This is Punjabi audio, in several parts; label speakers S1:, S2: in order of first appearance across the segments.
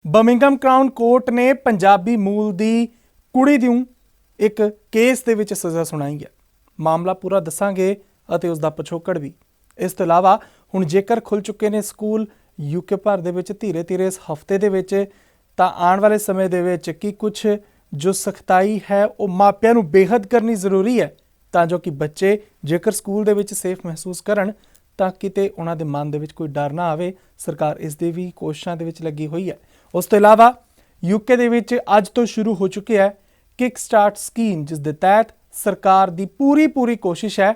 S1: ਬਰਮਿੰਘਮ ਕਰਾਊਨ ਕੋਰਟ ਨੇ ਪੰਜਾਬੀ ਮੂਲ ਦੀ ਕੁੜੀ ਨੂੰ ਇੱਕ ਕੇਸ ਦੇ ਵਿੱਚ ਸਜ਼ਾ ਸੁਣਾਈ ਹੈ। ਮਾਮਲਾ ਪੂਰਾ ਦੱਸਾਂਗੇ ਅਤੇ ਉਸ ਦਾ ਪਿਛੋਕੜ ਵੀ। ਇਸ ਤੋਂ ਇਲਾਵਾ ਹੁਣ ਜੇਕਰ ਖੁੱਲ ਚੁੱਕੇ ਨੇ ਸਕੂਲ ਯੂਕੇ ਭਰ ਦੇ ਵਿੱਚ ਧੀਰੇ ਧੀਰੇ ਇਸ ਹਫਤੇ ਦੇ ਵਿੱਚ, ਤਾਂ ਆਉਣ ਵਾਲੇ ਸਮੇਂ ਦੇ ਵਿੱਚ ਕੀ ਕੁਝ ਜੋ ਸਖਤਾਈ ਹੈ ਉਹ ਮਾਪਿਆਂ ਨੂੰ ਬੇਹੱਦ ਕਰਨੀ ਜ਼ਰੂਰੀ ਹੈ, ਤਾਂ ਜੋ ਕਿ ਬੱਚੇ ਜੇਕਰ ਸਕੂਲ ਦੇ ਵਿੱਚ ਸੇਫ ਮਹਿਸੂਸ ਕਰਨ ਤਾਂ ਕਿਤੇ ਉਹਨਾਂ ਦੇ ਮਨ ਦੇ ਵਿੱਚ ਕੋਈ ਡਰ ਨਾ ਆਵੇ। ਸਰਕਾਰ ਇਸ ਦੇ ਵੀ ਕੋਸ਼ਿਸ਼ਾਂ ਦੇ ਵਿੱਚ ਲੱਗੀ ਹੋਈ ਹੈ। ਉਸ ਤੋਂ ਇਲਾਵਾ ਯੂਕੇ ਦੇ ਵਿੱਚ ਅੱਜ ਤੋਂ ਸ਼ੁਰੂ ਹੋ ਚੁੱਕੀ ਹੈ ਕਿਕ ਸਟਾਰਟ ਸਕੀਮ, ਜਿਸ ਦੇ ਤਹਿਤ ਸਰਕਾਰ ਦੀ ਪੂਰੀ ਕੋਸ਼ਿਸ਼ ਹੈ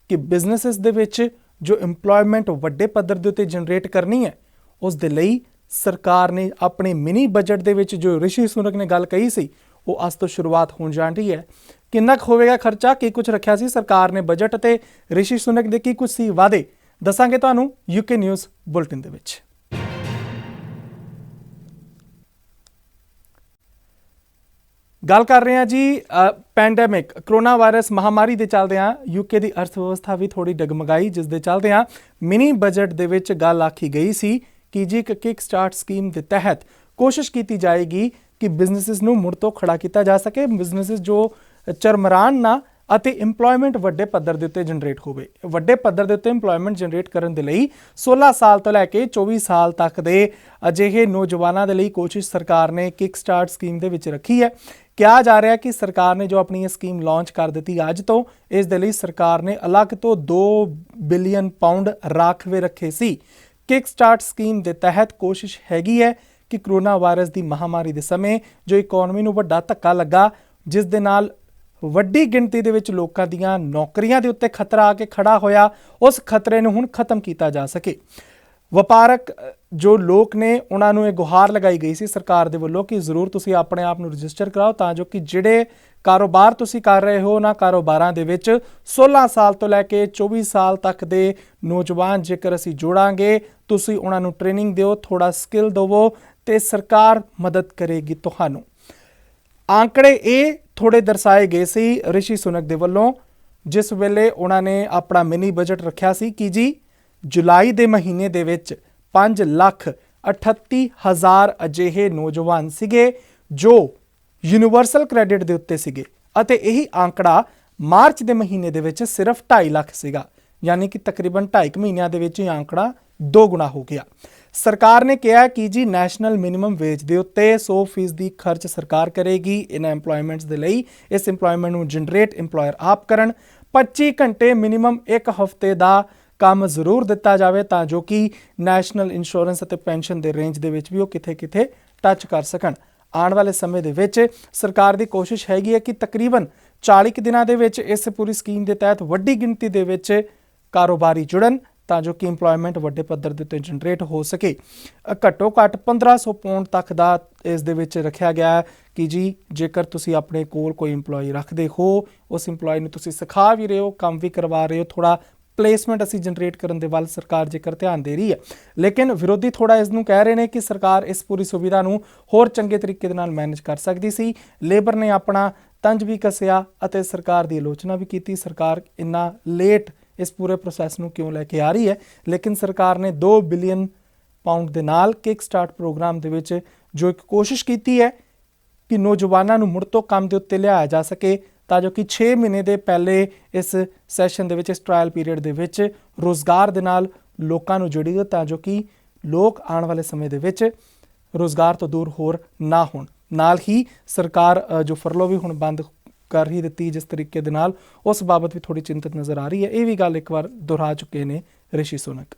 S1: ਕਿ ਬਿਜ਼ਨੈਸਿਸ ਦੇ ਵਿੱਚ ਜੋ ਇੰਪਲੋਇਮੈਂਟ ਵੱਡੇ ਪੱਧਰ ਦੇ ਉੱਤੇ ਜਨਰੇਟ ਕਰਨੀ ਹੈ, ਉਸ ਦੇ ਲਈ ਸਰਕਾਰ ਨੇ ਆਪਣੇ ਮਿਨੀ ਬਜਟ ਦੇ ਵਿੱਚ ਜੋ ਰਿਸ਼ੀ ਸੁਨਕ ਨੇ ਗੱਲ ਕਹੀ ਸੀ, ਉਹ ਅੱਜ ਤੋਂ ਸ਼ੁਰੂਆਤ ਹੋਣ ਜਾ ਰਹੀ ਹੈ। ਕਿੰਨਾ ਕੁ ਹੋਵੇਗਾ ਖਰਚਾ, ਕੀ ਕੁਝ ਰੱਖਿਆ ਸੀ ਸਰਕਾਰ ਨੇ ਬਜਟ, ਅਤੇ ਰਿਸ਼ੀ ਸੁਨਕ ਦੇ ਕੀ ਕੁਝ ਸੀ ਵਾਅਦੇ, ਦੱਸਾਂਗੇ ਤੁਹਾਨੂੰ ਯੂਕੇ ਨਿਊਜ਼ ਬੁਲਟਿਨ ਦੇ ਵਿੱਚ। ਗੱਲ ਕਰ ਰਹੇ ਹਾਂ ਜੀ ਪੈਂਡੈਮਿਕ ਕਰੋਨਾ ਵਾਇਰਸ ਮਹਾਮਾਰੀ ਦੇ ਚੱਲਦਿਆਂ ਯੂਕੇ ਦੀ ਅਰਥ ਵਿਵਸਥਾ ਵੀ ਥੋੜੀ ਡਗਮਗਾਈ, ਜਿਸ ਦੇ ਚੱਲਦਿਆਂ ਮਿਨੀ ਬਜਟ ਦੇ ਵਿੱਚ ਗੱਲ ਆਖੀ ਗਈ ਸੀ ਕਿ ਜੀ ਇੱਕ ਕਿਕ ਸਟਾਰਟ ਸਕੀਮ ਦੇ ਤਹਿਤ ਕੋਸ਼ਿਸ਼ ਕੀਤੀ ਜਾਏਗੀ ਕਿ ਬਿਜ਼ਨੈਸਿਸ ਨੂੰ ਮੁੜ ਤੋਂ ਖੜਾ ਕੀਤਾ ਜਾ ਸਕੇ, ਬਿਜ਼ਨੈਸਿਸ ਜੋ ਚਰਮਰਾਨ ਨਾ ਅਤੇ ਇੰਪਲੋਇਮੈਂਟ ਵੱਡੇ ਪੱਧਰ ਦੇ ਉੱਤੇ ਜਨਰੇਟ ਹੋਵੇ। ਵੱਡੇ ਪੱਧਰ ਦੇ ਉੱਤੇ ਇੰਪਲੋਇਮੈਂਟ ਜਨਰੇਟ ਕਰਨ ਦੇ ਲਈ 16 ਸਾਲ ਤੋਂ ਲੈ ਕੇ 24 ਸਾਲ ਤੱਕ ਦੇ ਅਜਿਹੇ ਨੌਜਵਾਨਾਂ ਦੇ ਲਈ ਕੋਸ਼ਿਸ਼ ਸਰਕਾਰ ਨੇ ਕਿਕ ਸਟਾਰਟ ਸਕੀਮ ਦੇ ਵਿੱਚ ਰੱਖੀ ਹੈ। ਕਿਹਾ ਜਾ ਰਿਹਾ ਕਿ ਸਰਕਾਰ ਨੇ ਜੋ ਆਪਣੀ ਇਹ ਸਕੀਮ ਲਾਂਚ ਕਰ ਦਿੱਤੀ ਅੱਜ ਤੋਂ, ਇਸ ਦੇ ਲਈ ਸਰਕਾਰ ਨੇ ਅਲੱਗ ਤੋਂ 2 ਬਿਲੀਅਨ ਪਾਉਂਡ ਰਾਖਵੇਂ ਰੱਖੇ ਸੀ। ਕਿਕ ਸਟਾਰਟ ਸਕੀਮ ਦੇ ਤਹਿਤ ਕੋਸ਼ਿਸ਼ ਹੈਗੀ ਹੈ ਕਿ ਕਰੋਨਾ ਵਾਇਰਸ ਦੀ ਮਹਾਮਾਰੀ ਦੇ ਸਮੇਂ ਜੋ ਇਕਨੋਮੀ ਨੂੰ ਵੱਡਾ ਧੱਕਾ ਲੱਗਾ, ਜਿਸ ਦੇ ਨਾਲ ਵੱਡੀ ਗਿਣਤੀ ਦੇ ਵਿੱਚ ਲੋਕਾਂ ਦੀਆਂ ਨੌਕਰੀਆਂ ਦੇ ਉੱਤੇ ਖਤਰਾ ਆ ਕੇ ਖੜਾ ਹੋਇਆ, ਉਸ ਖਤਰੇ ਨੂੰ ਹੁਣ ਖਤਮ ਕੀਤਾ ਜਾ ਸਕੇ। ਵਪਾਰਕ ਜੋ ਲੋਕ ਨੇ ਉਹਨਾਂ ਨੂੰ ਇਹ ਗੁਹਾਰ ਲਗਾਈ ਗਈ ਸੀ ਸਰਕਾਰ ਦੇ ਵੱਲੋਂ ਕਿ ਜ਼ਰੂਰ ਤੁਸੀਂ ਆਪਣੇ ਆਪ ਨੂੰ ਰਜਿਸਟਰ ਕਰਾਓ, ਤਾਂ ਜੋ ਕਿ ਜਿਹੜੇ ਕਾਰੋਬਾਰ ਤੁਸੀਂ ਕਰ ਰਹੇ ਹੋ ਉਹਨਾਂ ਕਾਰੋਬਾਰਾਂ ਦੇ ਵਿੱਚ 16 ਸਾਲ ਤੋਂ ਲੈ ਕੇ 24 ਸਾਲ ਤੱਕ ਦੇ ਨੌਜਵਾਨ ਜੇਕਰ ਅਸੀਂ ਜੋੜਾਂਗੇ, ਤੁਸੀਂ ਉਹਨਾਂ ਨੂੰ ਟ੍ਰੇਨਿੰਗ ਦਿਓ, ਥੋੜਾ ਸਕਿੱਲ ਦੇਵੋ ਤੇ ਸਰਕਾਰ ਮਦਦ ਕਰੇਗੀ ਤੁਹਾਨੂੰ। ਆંકੜੇ ਇਹ ਥੋੜੇ ਦਰਸਾਏ ਗਏ ਸੀ ਰਿਸ਼ੀ ਸੁਨਕ ਦੇ ਵੱਲੋਂ, ਜਿਸ ਵੇਲੇ ਉਹਨਾਂ ਨੇ ਆਪਣਾ ਮਿਨੀ ਬਜਟ ਰੱਖਿਆ ਸੀ ਕਿ ਜੀ ਜੁਲਾਈ ਦੇ ਮਹੀਨੇ ਦੇ ਵਿੱਚ 5,38,000 ਅਜਿਹੇ ਨੌਜਵਾਨ ਸੀਗੇ ਜੋ ਯੂਨੀਵਰਸਲ ਕ੍ਰੈਡਿਟ ਦੇ ਉੱਤੇ ਸੀਗੇ, ਅਤੇ ਇਹੀ ਆંકੜਾ ਮਾਰਚ ਦੇ ਮਹੀਨੇ ਦੇ ਵਿੱਚ ਸਿਰਫ 2.5 ਲੱਖ ਸੀਗਾ, ਯਾਨੀ ਕਿ ਤਕਰੀਬਨ 2.5 ਮਹੀਨਿਆਂ ਦੇ ਵਿੱਚ ਇਹ ਆંકੜਾ 2 ਗੁਣਾ ਹੋ ਗਿਆ। ਸਰਕਾਰ ਨੇ ਕਿਹਾ ਕਿ ਜੀ ਨੈਸ਼ਨਲ ਮਿਨੀਮਮ ਵੇਜ ਦੇ ਉੱਤੇ 100% ਖਰਚ ਸਰਕਾਰ ਕਰੇਗੀ ਇਹਨਾਂ ਇੰਪਲੋਇਮੈਂਟਸ ਦੇ ਲਈ। ਇਸ ਇੰਪਲੋਇਮੈਂਟ ਨੂੰ ਜਨਰੇਟ ਇੰਪਲੋਇਰ ਆਪ ਕਰਨ। 25 ਘੰਟੇ ਮਿਨੀਮਮ ਇੱਕ ਹਫ਼ਤੇ ਦਾ ਕੰਮ ਜ਼ਰੂਰ ਦਿੱਤਾ ਜਾਵੇ, ਤਾਂ ਜੋ ਕਿ ਨੈਸ਼ਨਲ ਇੰਸ਼ੋਰੈਂਸ ਅਤੇ ਪੈਨਸ਼ਨ ਦੇ ਰੇਂਜ ਦੇ ਵਿੱਚ ਵੀ ਉਹ ਕਿਤੇ ਟੱਚ ਕਰ ਸਕਣ। ਆਉਣ ਵਾਲੇ ਸਮੇਂ ਦੇ ਵਿੱਚ ਸਰਕਾਰ ਦੀ ਕੋਸ਼ਿਸ਼ ਹੈਗੀ ਹੈ ਕਿ ਤਕਰੀਬਨ 40 ਦਿਨਾਂ ਦੇ ਵਿੱਚ ਇਸ ਪੂਰੀ ਸਕੀਮ ਦੇ ਤਹਿਤ ਵੱਡੀ ਗਿਣਤੀ ਦੇ ਵਿੱਚ ਕਾਰੋਬਾਰੀ ਜੁੜਨ, ਤਾਂ ਜੋ ਕਿ ਇੰਪਲੋਇਮੈਂਟ ਵੱਡੇ ਪੱਧਰ ਦੇ ਉੱਤੇ ਜਨਰੇਟ ਹੋ ਸਕੇ। ਘੱਟੋ ਘੱਟ 1500 ਪਾਉਂਡ ਤੱਕ ਦਾ ਇਸ ਦੇ ਵਿੱਚ ਰੱਖਿਆ ਗਿਆ ਹੈ ਕਿ ਜੀ ਜੇਕਰ ਤੁਸੀਂ ਆਪਣੇ ਕੋਲ ਕੋਈ ਇੰਪਲੋਈ ਰੱਖਦੇ ਹੋ, ਉਸ ਇੰਪਲੋਈ ਨੂੰ ਤੁਸੀਂ ਸਿਖਾ ਵੀ ਰਹੇ ਹੋ, ਕੰਮ ਵੀ ਕਰਵਾ ਰਹੇ ਹੋ, ਥੋੜਾ ਪਲੇਸਮੈਂਟ ਅਸੀਂ ਜਨਰੇਟ ਕਰਨ ਦੇ ਵੱਲ ਸਰਕਾਰ ਜੇਕਰ ਧਿਆਨ ਦੇ ਰਹੀ ਹੈ। ਲੇਕਿਨ ਵਿਰੋਧੀ ਥੋੜਾ ਇਸ ਨੂੰ ਕਹਿ ਰਹੇ ਨੇ ਕਿ ਸਰਕਾਰ ਇਸ ਪੂਰੀ ਸੁਵਿਧਾ ਨੂੰ ਹੋਰ ਚੰਗੇ ਤਰੀਕੇ ਦੇ ਨਾਲ ਮੈਨੇਜ ਕਰ ਸਕਦੀ ਸੀ। ਲੇਬਰ ਨੇ ਆਪਣਾ ਤੰਜ ਵੀ ਕੱਸਿਆ ਅਤੇ ਸਰਕਾਰ ਦੀ ਆਲੋਚਨਾ ਵੀ ਕੀਤੀ, ਸਰਕਾਰ ਇੰਨਾ ਲੇਟ ਇਸ ਪੂਰੇ ਪ੍ਰੋਸੈਸ ਨੂੰ ਕਿਉਂ ਲੈ ਕੇ ਆ ਰਹੀ ਹੈ। ਲੇਕਿਨ ਸਰਕਾਰ ਨੇ 2 ਬਿਲੀਅਨ ਪਾਉਂਡ ਦੇ ਨਾਲ ਕਿਕ ਸਟਾਰਟ ਪ੍ਰੋਗਰਾਮ ਦੇ ਵਿੱਚ ਜੋ ਇੱਕ ਕੋਸ਼ਿਸ਼ ਕੀਤੀ ਹੈ ਕਿ ਨੌਜਵਾਨਾਂ ਨੂੰ ਮੁੜ ਤੋਂ ਕੰਮ ਦੇ ਉੱਤੇ ਲਿਆਇਆ ਜਾ ਸਕੇ, ਤਾਂ ਜੋ ਕਿ 6 ਮਹੀਨੇ ਦੇ ਪਹਿਲੇ ਇਸ ਸੈਸ਼ਨ ਦੇ ਵਿੱਚ, ਇਸ ਟਰਾਇਲ ਪੀਰੀਅਡ ਦੇ ਵਿੱਚ ਰੋਜ਼ਗਾਰ ਦੇ ਨਾਲ ਲੋਕਾਂ ਨੂੰ ਜੋੜੀਏ, ਤਾਂ ਜੋ ਕਿ ਲੋਕ ਆਉਣ ਵਾਲੇ ਸਮੇਂ ਦੇ ਵਿੱਚ ਰੋਜ਼ਗਾਰ ਤੋਂ ਦੂਰ ਹੋਰ ਨਾ ਹੋਣ। ਨਾਲ ਹੀ ਸਰਕਾਰ ਜੋ ਫਰਲੋ ਵੀ ਹੁਣ ਬੰਦ ਕਰ ਹੀ ਦਿੱਤੀ ਜਿਸ ਤਰੀਕੇ ਦੇ ਨਾਲ, ਉਸ ਬਾਬਤ ਵੀ ਥੋੜੀ ਚਿੰਤਤ ਨਜ਼ਰ ਆ ਰਹੀ ਹੈ। ਇਹ ਵੀ ਗੱਲ ਇੱਕ ਵਾਰ ਦੁਹਰਾ ਚੁੱਕੇ ਨੇ ਰਿਸ਼ੀ ਸੁਨਕ।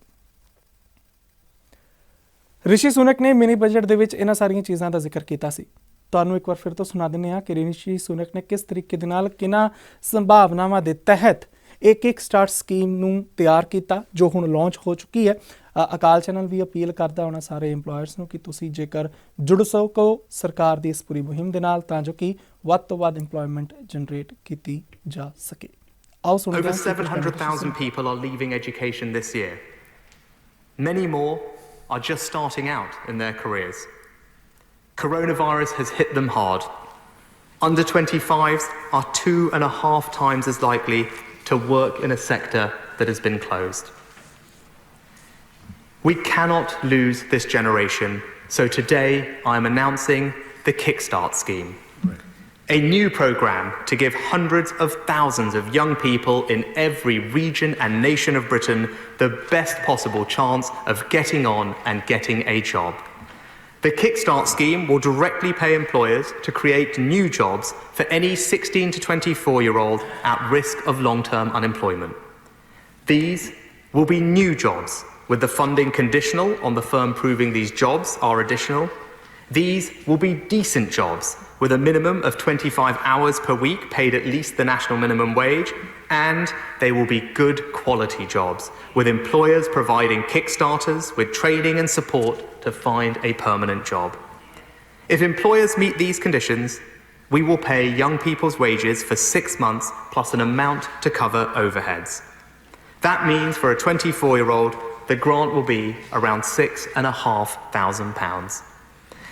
S1: ਰਿਸ਼ੀ ਸੁਨਕ ਨੇ ਮਿਨੀ ਬਜਟ ਦੇ ਵਿੱਚ ਇਹਨਾਂ ਸਾਰੀਆਂ ਚੀਜ਼ਾਂ ਦਾ ਜ਼ਿਕਰ ਕੀਤਾ ਸੀ। ਤੁਹਾਨੂੰ ਇੱਕ ਵਾਰ ਫਿਰ ਤੋਂ ਸੁਣਾ ਦਿੰਦੇ ਹਾਂ ਕਿ ਰਿਸ਼ੀ ਸੁਨਕ ਨੇ ਕਿਸ ਤਰੀਕੇ ਦੇ ਨਾਲ ਕਿਹਨਾਂ ਸੰਭਾਵਨਾਵਾਂ ਦੇ ਤਹਿਤ ਇਹ ਕਿਕ ਸਟਾਰਟ ਸਕੀਮ ਨੂੰ ਤਿਆਰ ਕੀਤਾ, ਜੋ ਹੁਣ ਲਾਂਚ ਹੋ ਚੁੱਕੀ ਹੈ। ਅਕਾਲ ਚੈਨਲ ਵੀ ਅਪੀਲ ਕਰਦਾ ਉਹਨਾਂ ਸਾਰੇ ਇੰਪਲੋਇਰਸ ਨੂੰ ਕਿ ਤੁਸੀਂ ਜੇਕਰ ਜੁੜ ਸਕੋ ਸਰਕਾਰ ਦੀ ਇਸ ਪੂਰੀ ਮੁਹਿੰਮ ਦੇ ਨਾਲ, ਤਾਂ ਜੋ ਕਿ ਵੱਧ ਤੋਂ ਵੱਧ ਇੰਪਲੋਇਮੈਂਟ ਜਨਰੇਟ ਕੀਤੀ ਜਾ ਸਕੇ। ਆਓ ਸੁਣਦੇ ਹਾਂ।
S2: Over 700,000 people are leaving education this year. Many more are just starting out in their careers. Coronavirus has hit them hard. Under 25s are 2.5 times as likely to work in a sector that has been closed. We cannot lose this generation So today I'm announcing the Kickstart scheme, a new programme to give hundreds of thousands of young people in every region and nation of Britain the best possible chance of getting on and getting a job. The Kickstart scheme will directly pay employers to create new jobs for any 16 to 24-year-old at risk of long-term unemployment. These will be new jobs, with the funding conditional on the firm proving these jobs are additional. These will be decent jobs, with a minimum of 25 hours per week paid at least the national minimum wage, and they will be good quality jobs, with employers providing Kickstarters with training and support to find a permanent job. If employers meet these conditions, we will pay young people's wages for 6 months plus an amount to cover overheads. That means for a 24-year-old, the grant will be around £6,500.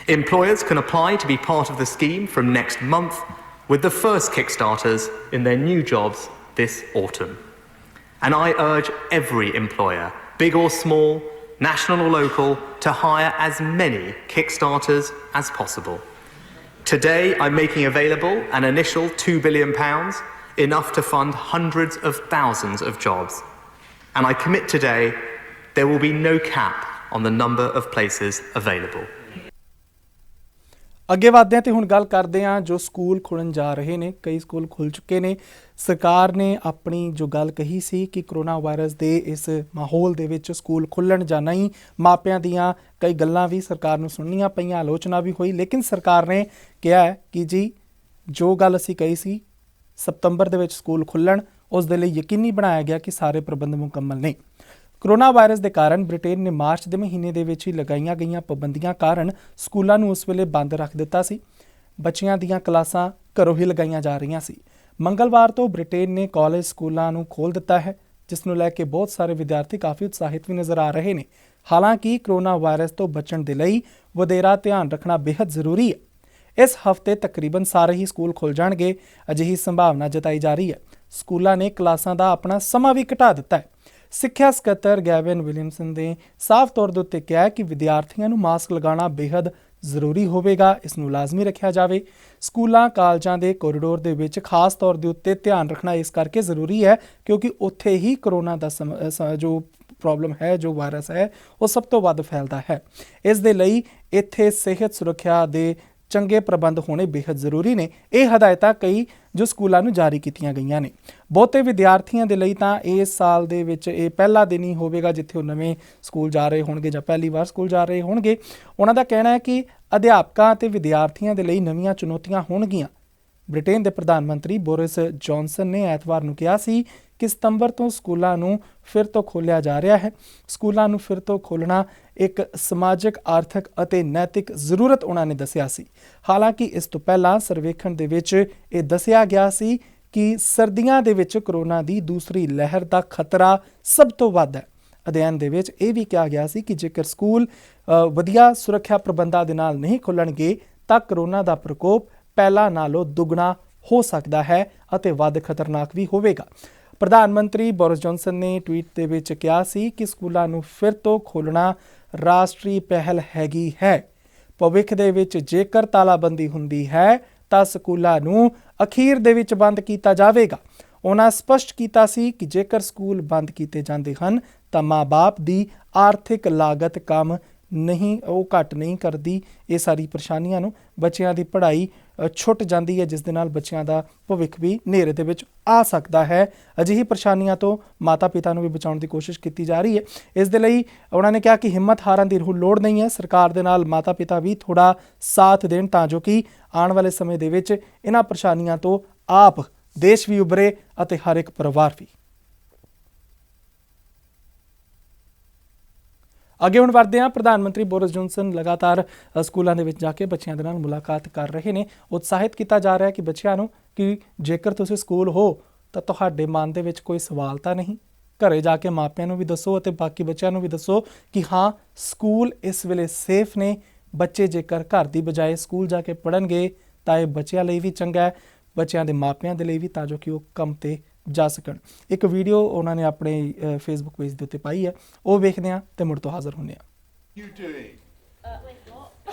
S2: Employers can apply to be part of the scheme from next month, with the first Kickstarters in their new jobs this autumn. And I urge every employer, big or small, national or local, to hire as many Kickstarters as possible. Today, I'm making available an initial £2 billion, enough to fund hundreds of thousands of jobs. And I commit today there will be no cap on the number of places available.
S1: ਅੱਗੇ ਵਧਦੇ ਹਾਂ ਤੇ ਹੁਣ ਗੱਲ ਕਰਦੇ ਹਾਂ ਜੋ ਸਕੂਲ ਖੁੱਲ੍ਹਣ ਜਾ ਰਹੇ ਨੇ। ਕਈ ਸਕੂਲ ਖੁੱਲ੍ਹ ਚੁੱਕੇ ਨੇ। ਸਰਕਾਰ ਨੇ ਆਪਣੀ ਜੋ ਗੱਲ ਕਹੀ ਸੀ ਕਿ ਕਰੋਨਾ ਵਾਇਰਸ ਦੇ ਇਸ ਮਾਹੌਲ ਦੇ ਵਿੱਚ ਸਕੂਲ ਖੁੱਲ੍ਹਣ ਜਾਂ ਨਹੀਂ, ਮਾਪਿਆਂ ਦੀਆਂ ਕਈ ਗੱਲਾਂ ਵੀ ਸਰਕਾਰ ਨੂੰ ਸੁਣਨੀਆਂ ਪਈਆਂ, ਆਲੋਚਨਾ ਵੀ ਹੋਈ, ਲੇਕਿਨ ਸਰਕਾਰ ਨੇ ਕਿਹਾ ਹੈ ਕਿ ਜੀ ਜੋ ਗੱਲ ਅਸੀਂ ਕਹੀ ਸੀ ਸਤੰਬਰ ਦੇ ਵਿੱਚ ਸਕੂਲ ਖੁੱਲ੍ਹਣ, ਉਸ ਦੇ ਲਈ ਯਕੀਨੀ ਬਣਾਇਆ ਗਿਆ ਕਿ ਸਾਰੇ ਪ੍ਰਬੰਧ ਮੁਕੰਮਲ ਨੇ। ਕਰੋਨਾ ਵਾਇਰਸ ਦੇ ਕਾਰਨ ਬ੍ਰਿਟੇਨ ਨੇ ਮਾਰਚ ਦੇ ਮਹੀਨੇ ਦੇ ਵਿੱਚ ਹੀ ਲਗਾਈਆਂ ਗਈਆਂ ਪਾਬੰਦੀਆਂ ਕਾਰਨ ਸਕੂਲਾਂ ਨੂੰ ਉਸ ਵੇਲੇ ਬੰਦ ਰੱਖ ਦਿੱਤਾ ਸੀ। ਬੱਚਿਆਂ ਦੀਆਂ ਕਲਾਸਾਂ ਘਰੋਂ ਹੀ ਲਗਾਈਆਂ ਜਾ ਰਹੀਆਂ ਸੀ। ਮੰਗਲਵਾਰ ਤੋਂ ਬ੍ਰਿਟੇਨ ਨੇ ਕਾਲਜ ਸਕੂਲਾਂ ਨੂੰ ਖੋਲ੍ਹ ਦਿੱਤਾ ਹੈ, ਜਿਸ ਨੂੰ ਲੈ ਕੇ ਬਹੁਤ ਸਾਰੇ ਵਿਦਿਆਰਥੀ ਕਾਫੀ ਉਤਸ਼ਾਹਿਤ ਵੀ ਨਜ਼ਰ ਆ ਰਹੇ ਨੇ। ਹਾਲਾਂਕਿ ਕਰੋਨਾ ਵਾਇਰਸ ਤੋਂ ਬਚਣ ਦੇ ਲਈ ਵਧੇਰਾ ਧਿਆਨ ਰੱਖਣਾ ਬੇहद ਜ਼ਰੂਰੀ ਹੈ। ਇਸ ਹਫ਼ਤੇ ਤਕਰੀਬਨ ਸਾਰੇ ਹੀ ਸਕੂਲ ਖੁੱਲ੍ਹ ਜਾਣਗੇ, ਅਜਿਹੀ ਸੰਭਾਵਨਾ ਜਤਾਈ ਜਾ ਰਹੀ ਹੈ। ਸਕੂਲਾਂ ਨੇ ਕਲਾਸਾਂ ਦਾ ਆਪਣਾ ਸਮਾਂ ਵੀ ਘਟਾ ਦਿੱਤਾ ਹੈ। ਸਿੱਖਿਆ ਸਕੱਤਰ ਗੈਵਿਨ ਵਿਲੀਅਮਸਨ ਨੇ ਸਾਫ਼ ਤੌਰ ਦੇ ਉੱਤੇ ਕਿਹਾ ਕਿ ਵਿਦਿਆਰਥੀਆਂ ਨੂੰ ਮਾਸਕ ਲਗਾਉਣਾ ਬੇहद ਜ਼ਰੂਰੀ ਹੋਵੇਗਾ, ਇਸ ਨੂੰ ਲਾਜ਼ਮੀ ਰੱਖਿਆ ਜਾਵੇ। ਸਕੂਲਾਂ ਕਾਲਜਾਂ ਦੇ ਕੋਰੀਡੋਰ ਦੇ ਵਿੱਚ ਖਾਸ ਤੌਰ ਦੇ ਉੱਤੇ ਧਿਆਨ ਰੱਖਣਾ ਇਸ ਕਰਕੇ ਜ਼ਰੂਰੀ ਹੈ ਕਿਉਂਕਿ ਉੱਥੇ ਹੀ ਕਰੋਨਾ ਦਾ ਜੋ ਪ੍ਰੋਬਲਮ ਹੈ, ਜੋ ਵਾਇਰਸ ਹੈ, ਉਹ ਸਭ ਤੋਂ ਵੱਧ ਫੈਲਦਾ ਹੈ। ਇਸ ਦੇ ਲਈ ਇੱਥੇ ਸਿਹਤ ਸੁਰੱਖਿਆ ਦੇ ਚੰਗੇ ਪ੍ਰਬੰਧ ਹੋਣੇ ਬੇहद ਜ਼ਰੂਰੀ ਨੇ। ਇਹ ਹਦਾਇਤਾਂ ਕਈ ਜੋ ਸਕੂਲਾਂ ਨੂੰ ਜਾਰੀ ਕੀਤੀਆਂ ਗਈਆਂ ਨੇ। ਬਹੁਤੇ ਵਿਦਿਆਰਥੀਆਂ ਦੇ ਲਈ ਤਾਂ ਇਸ ਸਾਲ ਦੇ ਵਿੱਚ ਇਹ ਪਹਿਲਾ ਦਿਨ ਹੀ ਹੋਵੇਗਾ ਜਿੱਥੇ ਉਹ ਨਵੇਂ ਸਕੂਲ ਜਾ ਰਹੇ ਹੋਣਗੇ ਜਾਂ ਪਹਿਲੀ ਵਾਰ ਸਕੂਲ ਜਾ ਰਹੇ ਹੋਣਗੇ। ਉਹਨਾਂ ਦਾ ਕਹਿਣਾ ਹੈ ਕਿ ਅਧਿਆਪਕਾਂ ਅਤੇ ਵਿਦਿਆਰਥੀਆਂ ਦੇ ਲਈ ਨਵੀਆਂ ਚੁਣੌਤੀਆਂ ਹੋਣਗੀਆਂ। ਬ੍ਰਿਟੇਨ ਦੇ ਪ੍ਰਧਾਨ ਮੰਤਰੀ ਬੋਰਿਸ ਜੌਨਸਨ ਨੇ ਐਤਵਾਰ ਨੂੰ ਕਿਹਾ ਸੀ ਕਿ ਸਤੰਬਰ ਤੋਂ ਸਕੂਲਾਂ ਨੂੰ ਫਿਰ ਤੋਂ ਖੋਲ੍ਹਿਆ ਜਾ ਰਿਹਾ ਹੈ। ਸਕੂਲਾਂ ਨੂੰ ਫਿਰ ਤੋਂ ਖੋਲ੍ਹਣਾ ਇੱਕ ਸਮਾਜਿਕ, ਆਰਥਿਕ ਅਤੇ ਨੈਤਿਕ ਜ਼ਰੂਰਤ ਉਹਨਾਂ ਨੇ ਦੱਸਿਆ ਸੀ। ਹਾਲਾਂਕਿ ਇਸ ਤੋਂ ਪਹਿਲਾਂ ਸਰਵੇਖਣ ਦੇ ਵਿੱਚ ਇਹ ਦੱਸਿਆ ਗਿਆ ਸੀ ਕਿ ਸਰਦੀਆਂ ਦੇ ਵਿੱਚ ਕਰੋਨਾ ਦੀ ਦੂਸਰੀ ਲਹਿਰ ਦਾ ਖਤਰਾ ਸਭ ਤੋਂ ਵੱਧ ਹੈ। ਅਧਿਐਨ ਦੇ ਵਿੱਚ ਇਹ ਵੀ ਕਿਹਾ ਗਿਆ ਸੀ ਕਿ ਜੇਕਰ ਸਕੂਲ ਵਧੀਆ ਸੁਰੱਖਿਆ ਪ੍ਰਬੰਧਾਂ ਦੇ ਨਾਲ ਨਹੀਂ ਖੁੱਲ੍ਹਣਗੇ ਤਾਂ ਕਰੋਨਾ ਦਾ ਪ੍ਰਕੋਪ ਪਹਿਲਾਂ ਨਾਲੋਂ ਦੁੱਗਣਾ ਹੋ ਸਕਦਾ ਹੈ ਅਤੇ ਵੱਧ ਖਤਰਨਾਕ ਵੀ ਹੋਵੇਗਾ। ਪ੍ਰਧਾਨ ਮੰਤਰੀ ਬੋਰਿਸ ਜੌਨਸਨ ਨੇ ਟਵੀਟ ਦੇ ਵਿੱਚ ਕਿਹਾ ਸੀ ਕਿ ਸਕੂਲਾਂ ਨੂੰ ਫਿਰ ਤੋਂ ਖੋਲ੍ਹਣਾ ਰਾਸ਼ਟਰੀ ਪਹਿਲ ਹੈਗੀ ਹੈ। ਭਵਿੱਖ ਦੇ ਵਿੱਚ ਜੇਕਰ ਤਾਲਾਬੰਦੀ ਹੁੰਦੀ ਹੈ ਤਾਂ ਸਕੂਲਾਂ ਨੂੰ ਅਖੀਰ ਦੇ ਵਿੱਚ ਬੰਦ ਕੀਤਾ ਜਾਵੇਗਾ। ਉਹਨਾਂ ਸਪਸ਼ਟ ਕੀਤਾ ਸੀ ਕਿ ਜੇਕਰ ਸਕੂਲ ਬੰਦ ਕੀਤੇ ਜਾਂਦੇ ਹਨ ਤਾਂ ਮਾਂ-ਬਾਪ ਦੀ ਆਰਥਿਕ ਲਾਗਤ ਉਹ ਘੱਟ ਨਹੀਂ ਕਰਦੀ। ਇਹ ਸਾਰੀ ਪਰੇਸ਼ਾਨੀਆਂ ਨੂੰ, ਬੱਚਿਆਂ ਦੀ ਪੜ੍ਹਾਈ ਛੁੱਟ ਜਾਂਦੀ ਹੈ, ਜਿਸ ਦੇ ਨਾਲ ਬੱਚਿਆਂ ਦਾ ਭਵਿੱਖ ਵੀ ਹਨੇਰੇ ਦੇ ਵਿੱਚ ਆ ਸਕਦਾ ਹੈ। ਅਜਿਹੀ ਪਰੇਸ਼ਾਨੀਆਂ ਤੋਂ ਮਾਤਾ ਪਿਤਾ ਨੂੰ ਵੀ ਬਚਾਉਣ ਦੀ ਕੋਸ਼ਿਸ਼ ਕੀਤੀ ਜਾ ਰਹੀ ਹੈ। ਇਸ ਦੇ ਲਈ ਉਹਨਾਂ ਨੇ ਕਿਹਾ ਕਿ ਹਿੰਮਤ ਹਾਰਨ ਦੀ ਲੋੜ ਨਹੀਂ ਹੈ। ਸਰਕਾਰ ਦੇ ਨਾਲ ਮਾਤਾ ਪਿਤਾ ਵੀ ਥੋੜ੍ਹਾ ਸਾਥ ਦੇਣ ਤਾਂ ਜੋ ਕਿ ਆਉਣ ਵਾਲੇ ਸਮੇਂ ਦੇ ਵਿੱਚ ਇਹਨਾਂ ਪਰੇਸ਼ਾਨੀਆਂ ਤੋਂ ਆਪ ਦੇਸ਼ ਵੀ ਉਭਰੇ ਅਤੇ ਹਰ ਇੱਕ ਪਰਿਵਾਰ ਵੀ। ਅੱਗੇ ਹੁਣ ਵਧਦੇ ਹਾਂ। ਪ੍ਰਧਾਨ ਮੰਤਰੀ ਬੋਰਿਸ ਜੌਨਸਨ ਲਗਾਤਾਰ ਸਕੂਲਾਂ ਦੇ ਵਿੱਚ ਜਾ ਕੇ ਬੱਚਿਆਂ ਦੇ ਨਾਲ ਮੁਲਾਕਾਤ ਕਰ ਰਹੇ ਨੇ। ਉਤਸ਼ਾਹਿਤ ਕੀਤਾ ਜਾ ਰਿਹਾ ਕਿ ਬੱਚਿਆਂ ਨੂੰ ਕਿ ਜੇਕਰ ਤੁਸੀਂ ਸਕੂਲ ਹੋ ਤਾਂ ਤੁਹਾਡੇ ਮਨ ਦੇ ਵਿੱਚ ਕੋਈ ਸਵਾਲ ਤਾਂ ਨਹੀਂ। ਘਰੇ ਜਾ ਕੇ ਮਾਪਿਆਂ ਨੂੰ ਵੀ ਦੱਸੋ ਅਤੇ ਬਾਕੀ ਬੱਚਿਆਂ ਨੂੰ ਵੀ ਦੱਸੋ ਕਿ ਹਾਂ, ਸਕੂਲ ਇਸ ਵੇਲੇ ਸੇਫ ਨੇ। ਬੱਚੇ ਜੇਕਰ ਘਰ ਦੀ ਬਜਾਏ ਸਕੂਲ ਜਾ ਕੇ ਪੜ੍ਹਨਗੇ ਤਾਂ ਇਹ ਬੱਚਿਆਂ ਲਈ ਵੀ ਚੰਗਾ ਹੈ, ਬੱਚਿਆਂ ਦੇ ਮਾਪਿਆਂ ਦੇ ਲਈ ਵੀ, ਤਾਂ ਜੋ ਕਿ ਉਹ ਕੰਮ 'ਤੇ ਜਾ ਸਕਣ। ਇੱਕ ਵੀਡੀਓ ਉਹਨਾਂ ਨੇ ਆਪਣੇ ਫੇਸਬੁੱਕ ਪੇਜ ਦੇ ਉੱਤੇ ਪਾਈ ਹੈ, ਉਹ ਵੇਖਦੇ ਹਾਂ ਤੇ ਮੁੜ ਤੋਂ ਹਾਜ਼ਰ ਹੁੰਦੇ ਹਾਂ।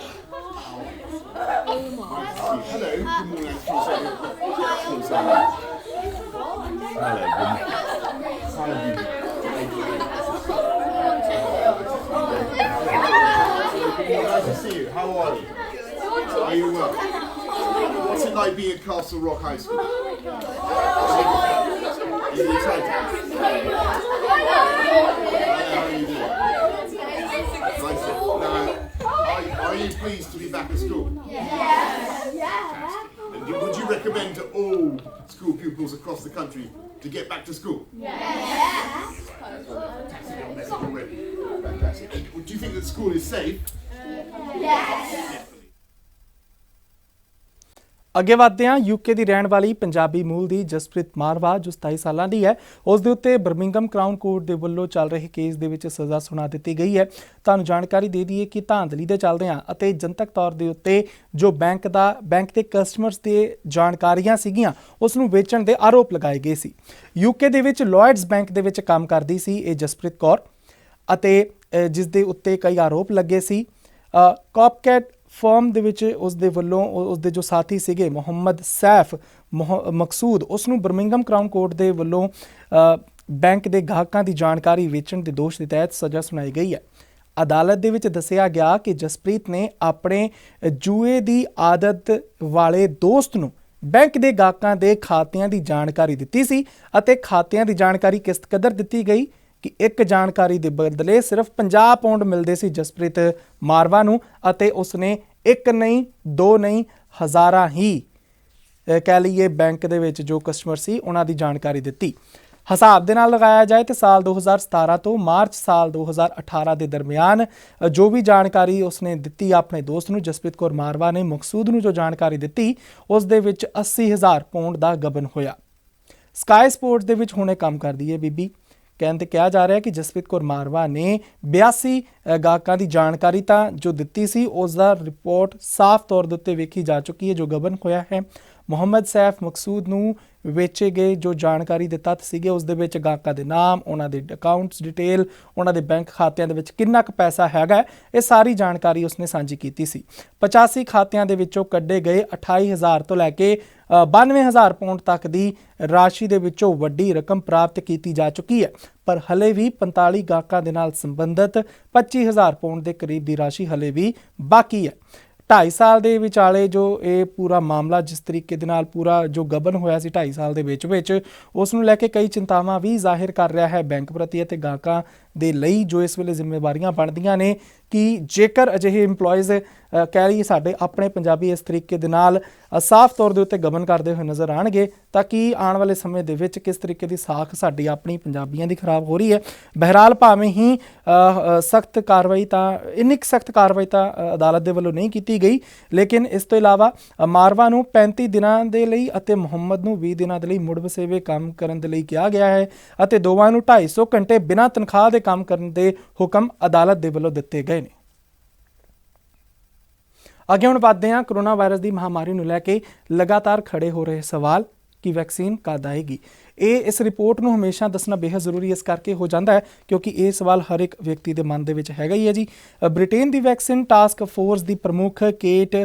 S3: Hello, good morning. Hello, nice to see you. How are you? Are you well? What's it like being at Castle Rock High School? Is it exciting? How are you doing? Nice. Are you pleased to be back at school? And would you recommend to all school pupils across the country to get back to school? Fantastic. And do you think that school is safe?
S1: ਅੱਗੇ ਵਧਦੇ ਹਾਂ। ਯੂਕੇ ਦੀ ਰਹਿਣ ਵਾਲੀ ਪੰਜਾਬੀ ਮੂਲ ਦੀ ਜਸਪ੍ਰੀਤ ਮਾਰਵਾ ਜੋ 27 ਸਾਲਾਂ ਦੀ ਹੈ, ਉਸ ਦੇ ਉੱਤੇ ਬਰਮਿੰਘਮ ਕਰਾਊਨ ਕੋਰਟ ਦੇ ਵੱਲੋਂ ਚੱਲ ਰਹੇ ਕੇਸ ਦੇ ਵਿੱਚ ਸਜ਼ਾ ਸੁਣਾ ਦਿੱਤੀ ਗਈ ਹੈ। ਤੁਹਾਨੂੰ ਜਾਣਕਾਰੀ ਦੇ ਦਈਏ ਕਿ ਧਾਂਦਲੀ ਦੇ ਚੱਲਦਿਆਂ ਅਤੇ ਜਨਤਕ ਤੌਰ ਦੇ ਉੱਤੇ ਜੋ ਬੈਂਕ ਦੇ ਕਸਟਮਰਸ ਦੇ ਜਾਣਕਾਰੀਆਂ ਸੀਗੀਆਂ ਉਸ ਨੂੰ ਵੇਚਣ ਦੇ ਆਰੋਪ ਲਗਾਏ ਗਏ ਸੀ। ਯੂਕੇ ਦੇ ਵਿੱਚ ਲੋਇਡਸ ਬੈਂਕ ਦੇ ਵਿੱਚ ਕੰਮ ਕਰਦੀ ਸੀ ਇਹ ਜਸਪ੍ਰੀਤ ਕੌਰ ਅਤੇ ਜਿਸ ਦੇ ਉੱਤੇ ਕਈ ਆਰੋਪ ਲੱਗੇ ਸੀ। ਕੌਪਕੈਟ ਫਰਮ ਦੇ ਵਿੱਚ ਉਸ ਦੇ ਵੱਲੋਂ ਉਸ ਦੇ ਜੋ ਸਾਥੀ ਸੀਗੇ ਮੁਹੰਮਦ ਸੈਫ ਮਕਸੂਦ ਉਸ ਨੂੰ ਬਰਮਿੰਘਮ ਕਰਾਊਨ ਕੋਰਟ ਦੇ ਵੱਲੋਂ ਬੈਂਕ ਦੇ ਗਾਹਕਾਂ ਦੀ ਜਾਣਕਾਰੀ ਵੇਚਣ ਦੇ ਦੋਸ਼ ਦੇ ਤਹਿਤ ਸਜ਼ਾ ਸੁਣਾਈ ਗਈ ਹੈ। ਅਦਾਲਤ ਦੇ ਵਿੱਚ ਦੱਸਿਆ ਗਿਆ ਕਿ ਜਸਪ੍ਰੀਤ ਨੇ ਆਪਣੇ ਜੂਏ ਦੀ ਆਦਤ ਵਾਲੇ ਦੋਸਤ ਨੂੰ ਬੈਂਕ ਦੇ ਗਾਹਕਾਂ ਦੇ ਖਾਤਿਆਂ ਦੀ ਜਾਣਕਾਰੀ ਦਿੱਤੀ ਸੀ ਅਤੇ ਖਾਤਿਆਂ ਦੀ ਜਾਣਕਾਰੀ ਕਿਸ ਕਦਰ ਦਿੱਤੀ ਗਈ ਕਿ ਇੱਕ ਜਾਣਕਾਰੀ ਦੇ ਬਦਲੇ ਸਿਰਫ 50 ਪਾਉਂਡ ਮਿਲਦੇ ਸੀ ਜਸਪ੍ਰੀਤ ਮਾਰਵਾ ਨੂੰ ਅਤੇ ਉਸਨੇ ਇੱਕ ਨਹੀਂ ਦੋ ਨਹੀਂ ਹਜ਼ਾਰਾਂ ਹੀ ਕਹਿ ਲਈਏ ਬੈਂਕ ਦੇ ਵਿੱਚ ਜੋ ਕਸਟਮਰ ਸੀ ਉਹਨਾਂ ਦੀ ਜਾਣਕਾਰੀ ਦਿੱਤੀ। ਹਿਸਾਬ ਦੇ ਨਾਲ ਲਗਾਇਆ ਜਾਏ ਤੇ ਸਾਲ 2017 ਤੋਂ ਮਾਰਚ ਸਾਲ 2018 ਦੇ ਦਰਮਿਆਨ ਜੋ ਵੀ ਜਾਣਕਾਰੀ ਉਸਨੇ ਦਿੱਤੀ ਆਪਣੇ ਦੋਸਤ ਨੂੰ ਜਸਪ੍ਰੀਤ ਕੌਰ ਮਾਰਵਾ ਨੇ ਮਕਸੂਦ ਨੂੰ ਜੋ ਜਾਣਕਾਰੀ ਦਿੱਤੀ ਉਸ ਦੇ ਵਿੱਚ 80,000 ਪਾਉਂਡ ਦਾ ਗਬਨ ਹੋਇਆ। ਸਕਾਈ ਸਪੋਰਟਸ ਦੇ ਵਿੱਚ ਹੁਣੇ ਕੰਮ ਕਰਦੀ ਹੈ ਬੀਬੀ। ਕਹਿੰਦੇ ਕਿਹਾ ਜਾ ਰਿਹਾ ਕਿ ਜਸਪ੍ਰੀਤ ਕੌਰ ਮਾਰਵਾ ਨੇ 82 ਗਾਹਕਾਂ ਦੀ ਜਾਣਕਾਰੀ ਤਾਂ ਜੋ ਦਿੱਤੀ ਸੀ ਉਸ ਦਾ ਰਿਪੋਰਟ ਸਾਫ਼ ਤੌਰ ਦੇ ਉੱਤੇ ਵੇਖੀ ਜਾ ਚੁੱਕੀ ਹੈ ਜੋ ਗਬਨ ਹੋਇਆ ਹੈ। ਮੁਹੰਮਦ ਸੈਫ ਮਕਸੂਦ ਨੂੰ ਵੇਚੇ ਗਏ ਜੋ ਜਾਣਕਾਰੀ ਦੇ ਤੱਥ ਸੀਗੇ ਉਸ ਦੇ ਵਿੱਚ ਗਾਹਕਾਂ ਦੇ ਨਾਮ, ਉਹਨਾਂ ਦੇ ਅਕਾਊਂਟਸ ਡਿਟੇਲ, ਉਹਨਾਂ ਦੇ ਬੈਂਕ ਖਾਤਿਆਂ ਦੇ ਵਿੱਚ ਕਿੰਨਾ ਕੁ ਪੈਸਾ ਹੈਗਾ ਇਹ ਸਾਰੀ ਜਾਣਕਾਰੀ ਉਸਨੇ ਸਾਂਝੀ ਕੀਤੀ ਸੀ। 85 ਖਾਤਿਆਂ ਦੇ ਵਿੱਚੋਂ ਕੱਢੇ ਗਏ 28,000 ਤੋਂ ਲੈ ਕੇ 92,000 ਪਾਉਂਡ ਤੱਕ ਦੀ ਰਾਸ਼ੀ ਦੇ ਵਿੱਚੋਂ ਵੱਡੀ ਰਕਮ ਪ੍ਰਾਪਤ ਕੀਤੀ ਜਾ ਚੁੱਕੀ ਹੈ ਪਰ ਹਲੇ ਵੀ 45 ਗਾਹਕਾਂ ਦੇ ਨਾਲ ਸੰਬੰਧਿਤ 25,000 ਪਾਉਂਡ ਦੇ ਕਰੀਬ ਦੀ ਰਾਸ਼ੀ ਹਲੇ ਵੀ ਬਾਕੀ ਹੈ। 2.5 ਸਾਲ ਦੇ ਵਿਚਾਲੇ ਜੋ ਇਹ ਪੂਰਾ ਮਾਮਲਾ ਜਿਸ ਤਰੀਕੇ ਦੇ ਨਾਲ ਪੂਰਾ ਜੋ ਗਬਨ ਹੋਇਆ ਸੀ 2.5 ਸਾਲ ਦੇ ਵਿੱਚ ਉਸ ਨੂੰ ਲੈ ਕੇ ਕਈ ਚਿੰਤਾਵਾਂ ਵੀ ਜ਼ਾਹਿਰ ਕਰ ਰਿਹਾ ਹੈ ਬੈਂਕ ਪ੍ਰਤੀ ਅਤੇ ਗਾਹਕਾਂ ਦੇ ਲਈ ਜੋ ਇਸ ਵੇਲੇ ਜ਼ਿੰਮੇਵਾਰੀਆਂ ਬਣਦੀਆਂ ਨੇ ਕਿ ਜੇਕਰ ਅਜਿਹੇ ਇੰਪਲੋਈਜ਼ ਕਹਿ ਲਈਏ ਸਾਡੇ ਆਪਣੇ ਪੰਜਾਬੀ ਇਸ ਤਰੀਕੇ ਦੇ ਨਾਲ ਸਾਫ਼ ਤੌਰ ਦੇ ਉੱਤੇ ਗਬਨ ਕਰਦੇ ਹੋਏ ਨਜ਼ਰ ਆਉਣਗੇ ਤਾਂ ਕਿ ਆਉਣ ਵਾਲੇ ਸਮੇਂ ਦੇ ਵਿੱਚ ਕਿਸ ਤਰੀਕੇ ਦੀ ਸਾਖ ਸਾਡੀ ਆਪਣੀ ਪੰਜਾਬੀਆਂ ਦੀ ਖਰਾਬ ਹੋ ਰਹੀ ਹੈ। ਬਹਿਰਾਲ ਭਾਵੇਂ ਹੀ ਸਖਤ ਕਾਰਵਾਈ ਤਾਂ ਇੰਨੀ ਸਖਤ ਕਾਰਵਾਈ ਤਾਂ ਅਦਾਲਤ ਦੇ ਵੱਲੋਂ ਨਹੀਂ ਕੀਤੀ ਗਈ ਲੇਕਿਨ ਇਸ ਤੋਂ ਇਲਾਵਾ ਮਾਰਵਾ ਨੂੰ 35 ਦਿਨਾਂ ਦੇ ਲਈ ਅਤੇ ਮੁਹੰਮਦ ਨੂੰ 20 ਦਿਨਾਂ ਦੇ ਲਈ ਮੁੜ ਵਸੇਵੇ ਕੰਮ ਕਰਨ ਦੇ ਲਈ ਕਿਹਾ ਗਿਆ ਹੈ ਅਤੇ ਦੋਵਾਂ ਨੂੰ 250 ਘੰਟੇ ਬਿਨਾਂ ਤਨਖਾਹ ਦੇ ਕੰਮ ਕਰਨ ਦੇ ਹੁਕਮ ਅਦਾਲਤ ਦੇ ਵੱਲੋਂ ਦਿੱਤੇ ਗਏ ਨੇ। ਅੱਗੇ ਹੁਣ ਵਧਦੇ ਹਾਂ। ਕੋਰੋਨਾ ਵਾਇਰਸ ਦੀ ਮਹਾਮਾਰੀ ਨੂੰ ਲੈ ਕੇ ਲਗਾਤਾਰ ਖੜੇ ਹੋ ਰਹੇ ਸਵਾਲ ਕਿ ਵੈਕਸੀਨ ਕਦ ਆਏਗੀ। ਇਸ ਰਿਪੋਰਟ ਨੂੰ ਹਮੇਸ਼ਾ ਦੱਸਣਾ ਬੇहद ਜ਼ਰੂਰੀ ਇਸ ਕਰਕੇ ਹੋ ਜਾਂਦਾ ਹੈ ਕਿਉਂਕਿ ਇਹ ਸਵਾਲ ਹਰ ਇੱਕ ਵਿਅਕਤੀ ਦੇ ਮਨ ਦੇ ਵਿੱਚ ਹੈਗਾ ਹੀ ਹੈ ਜੀ। ਬ੍ਰਿਟੇਨ ਦੀ ਵੈਕਸੀਨ ਟਾਸਕ ਫੋਰਸ ਦੀ ਪ੍ਰਮੁੱਖ ਕੇਟ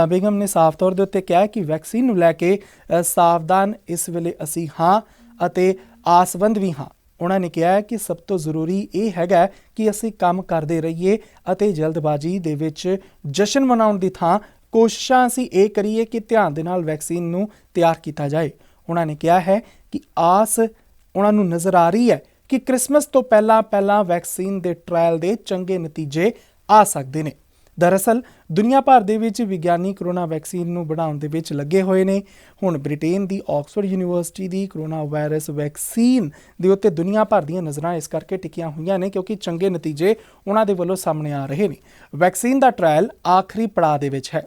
S1: ਬੇਗਮ ਨੇ ਸਾਫ਼ ਤੌਰ ਦੇ ਉੱਤੇ ਕਿਹਾ ਕਿ ਵੈਕਸੀਨ ਨੂੰ ਲੈ ਕੇ ਸਾਵਧਾਨ ਇਸ ਵੇਲੇ ਅਸੀਂ ਹਾਂ ਅਤੇ ਆਸਵੰਦ ਵੀ ਹਾਂ। ਉਹਨਾਂ ਨੇ ਕਿਹਾ ਕਿ ਸਭ ਤੋਂ ਜ਼ਰੂਰੀ ਇਹ ਹੈਗਾ ਕਿ ਅਸੀਂ ਕੰਮ ਕਰਦੇ ਰਹੀਏ ਅਤੇ ਜਲਦਬਾਜ਼ੀ ਦੇ ਵਿੱਚ ਜਸ਼ਨ ਮਨਾਉਣ ਦੀ ਥਾਂ ਕੋਸ਼ਿਸ਼ਾਂ ਅਸੀਂ ਇਹ ਕਰੀਏ ਕਿ ਧਿਆਨ ਦੇ ਨਾਲ ਵੈਕਸੀਨ ਨੂੰ ਤਿਆਰ ਕੀਤਾ ਜਾਏ। ਉਹਨਾਂ ਨੇ ਕਿਹਾ ਹੈ ਕਿ ਆਸ ਉਹਨਾਂ ਨੂੰ ਨਜ਼ਰ ਆ ਰਹੀ ਹੈ ਕਿ ਕ੍ਰਿਸਮਸ ਤੋਂ ਪਹਿਲਾਂ ਵੈਕਸੀਨ ਦੇ ਟ੍ਰਾਇਲ ਦੇ ਚੰਗੇ ਨਤੀਜੇ ਆ ਸਕਦੇ ਨੇ। ਦਰਅਸਲ ਦੁਨੀਆ ਭਰ ਦੇ ਵਿੱਚ ਵਿਗਿਆਨੀ ਕੋਰੋਨਾ ਵੈਕਸੀਨ ਨੂੰ ਬਣਾਉਣ ਦੇ ਵਿੱਚ ਲੱਗੇ ਹੋਏ ਨੇ। ਹੁਣ ਬ੍ਰਿਟੇਨ ਦੀ ਆਕਸਫੋਰਡ ਯੂਨੀਵਰਸਿਟੀ ਦੀ ਕੋਰੋਨਾ ਵਾਇਰਸ ਵੈਕਸੀਨ ਦੇ ਉੱਤੇ ਦੁਨੀਆ ਭਰ ਦੀਆਂ ਨਜ਼ਰਾਂ ਇਸ ਕਰਕੇ ਟਿਕੀਆਂ ਹੋਈਆਂ ਨੇ ਕਿਉਂਕਿ ਚੰਗੇ ਨਤੀਜੇ ਉਹਨਾਂ ਦੇ ਵੱਲੋਂ ਸਾਹਮਣੇ ਆ ਰਹੇ ਨੇ। ਵੈਕਸੀਨ ਦਾ ਟ੍ਰਾਇਲ ਆਖਰੀ ਪੜਾਅ ਦੇ ਵਿੱਚ ਹੈ।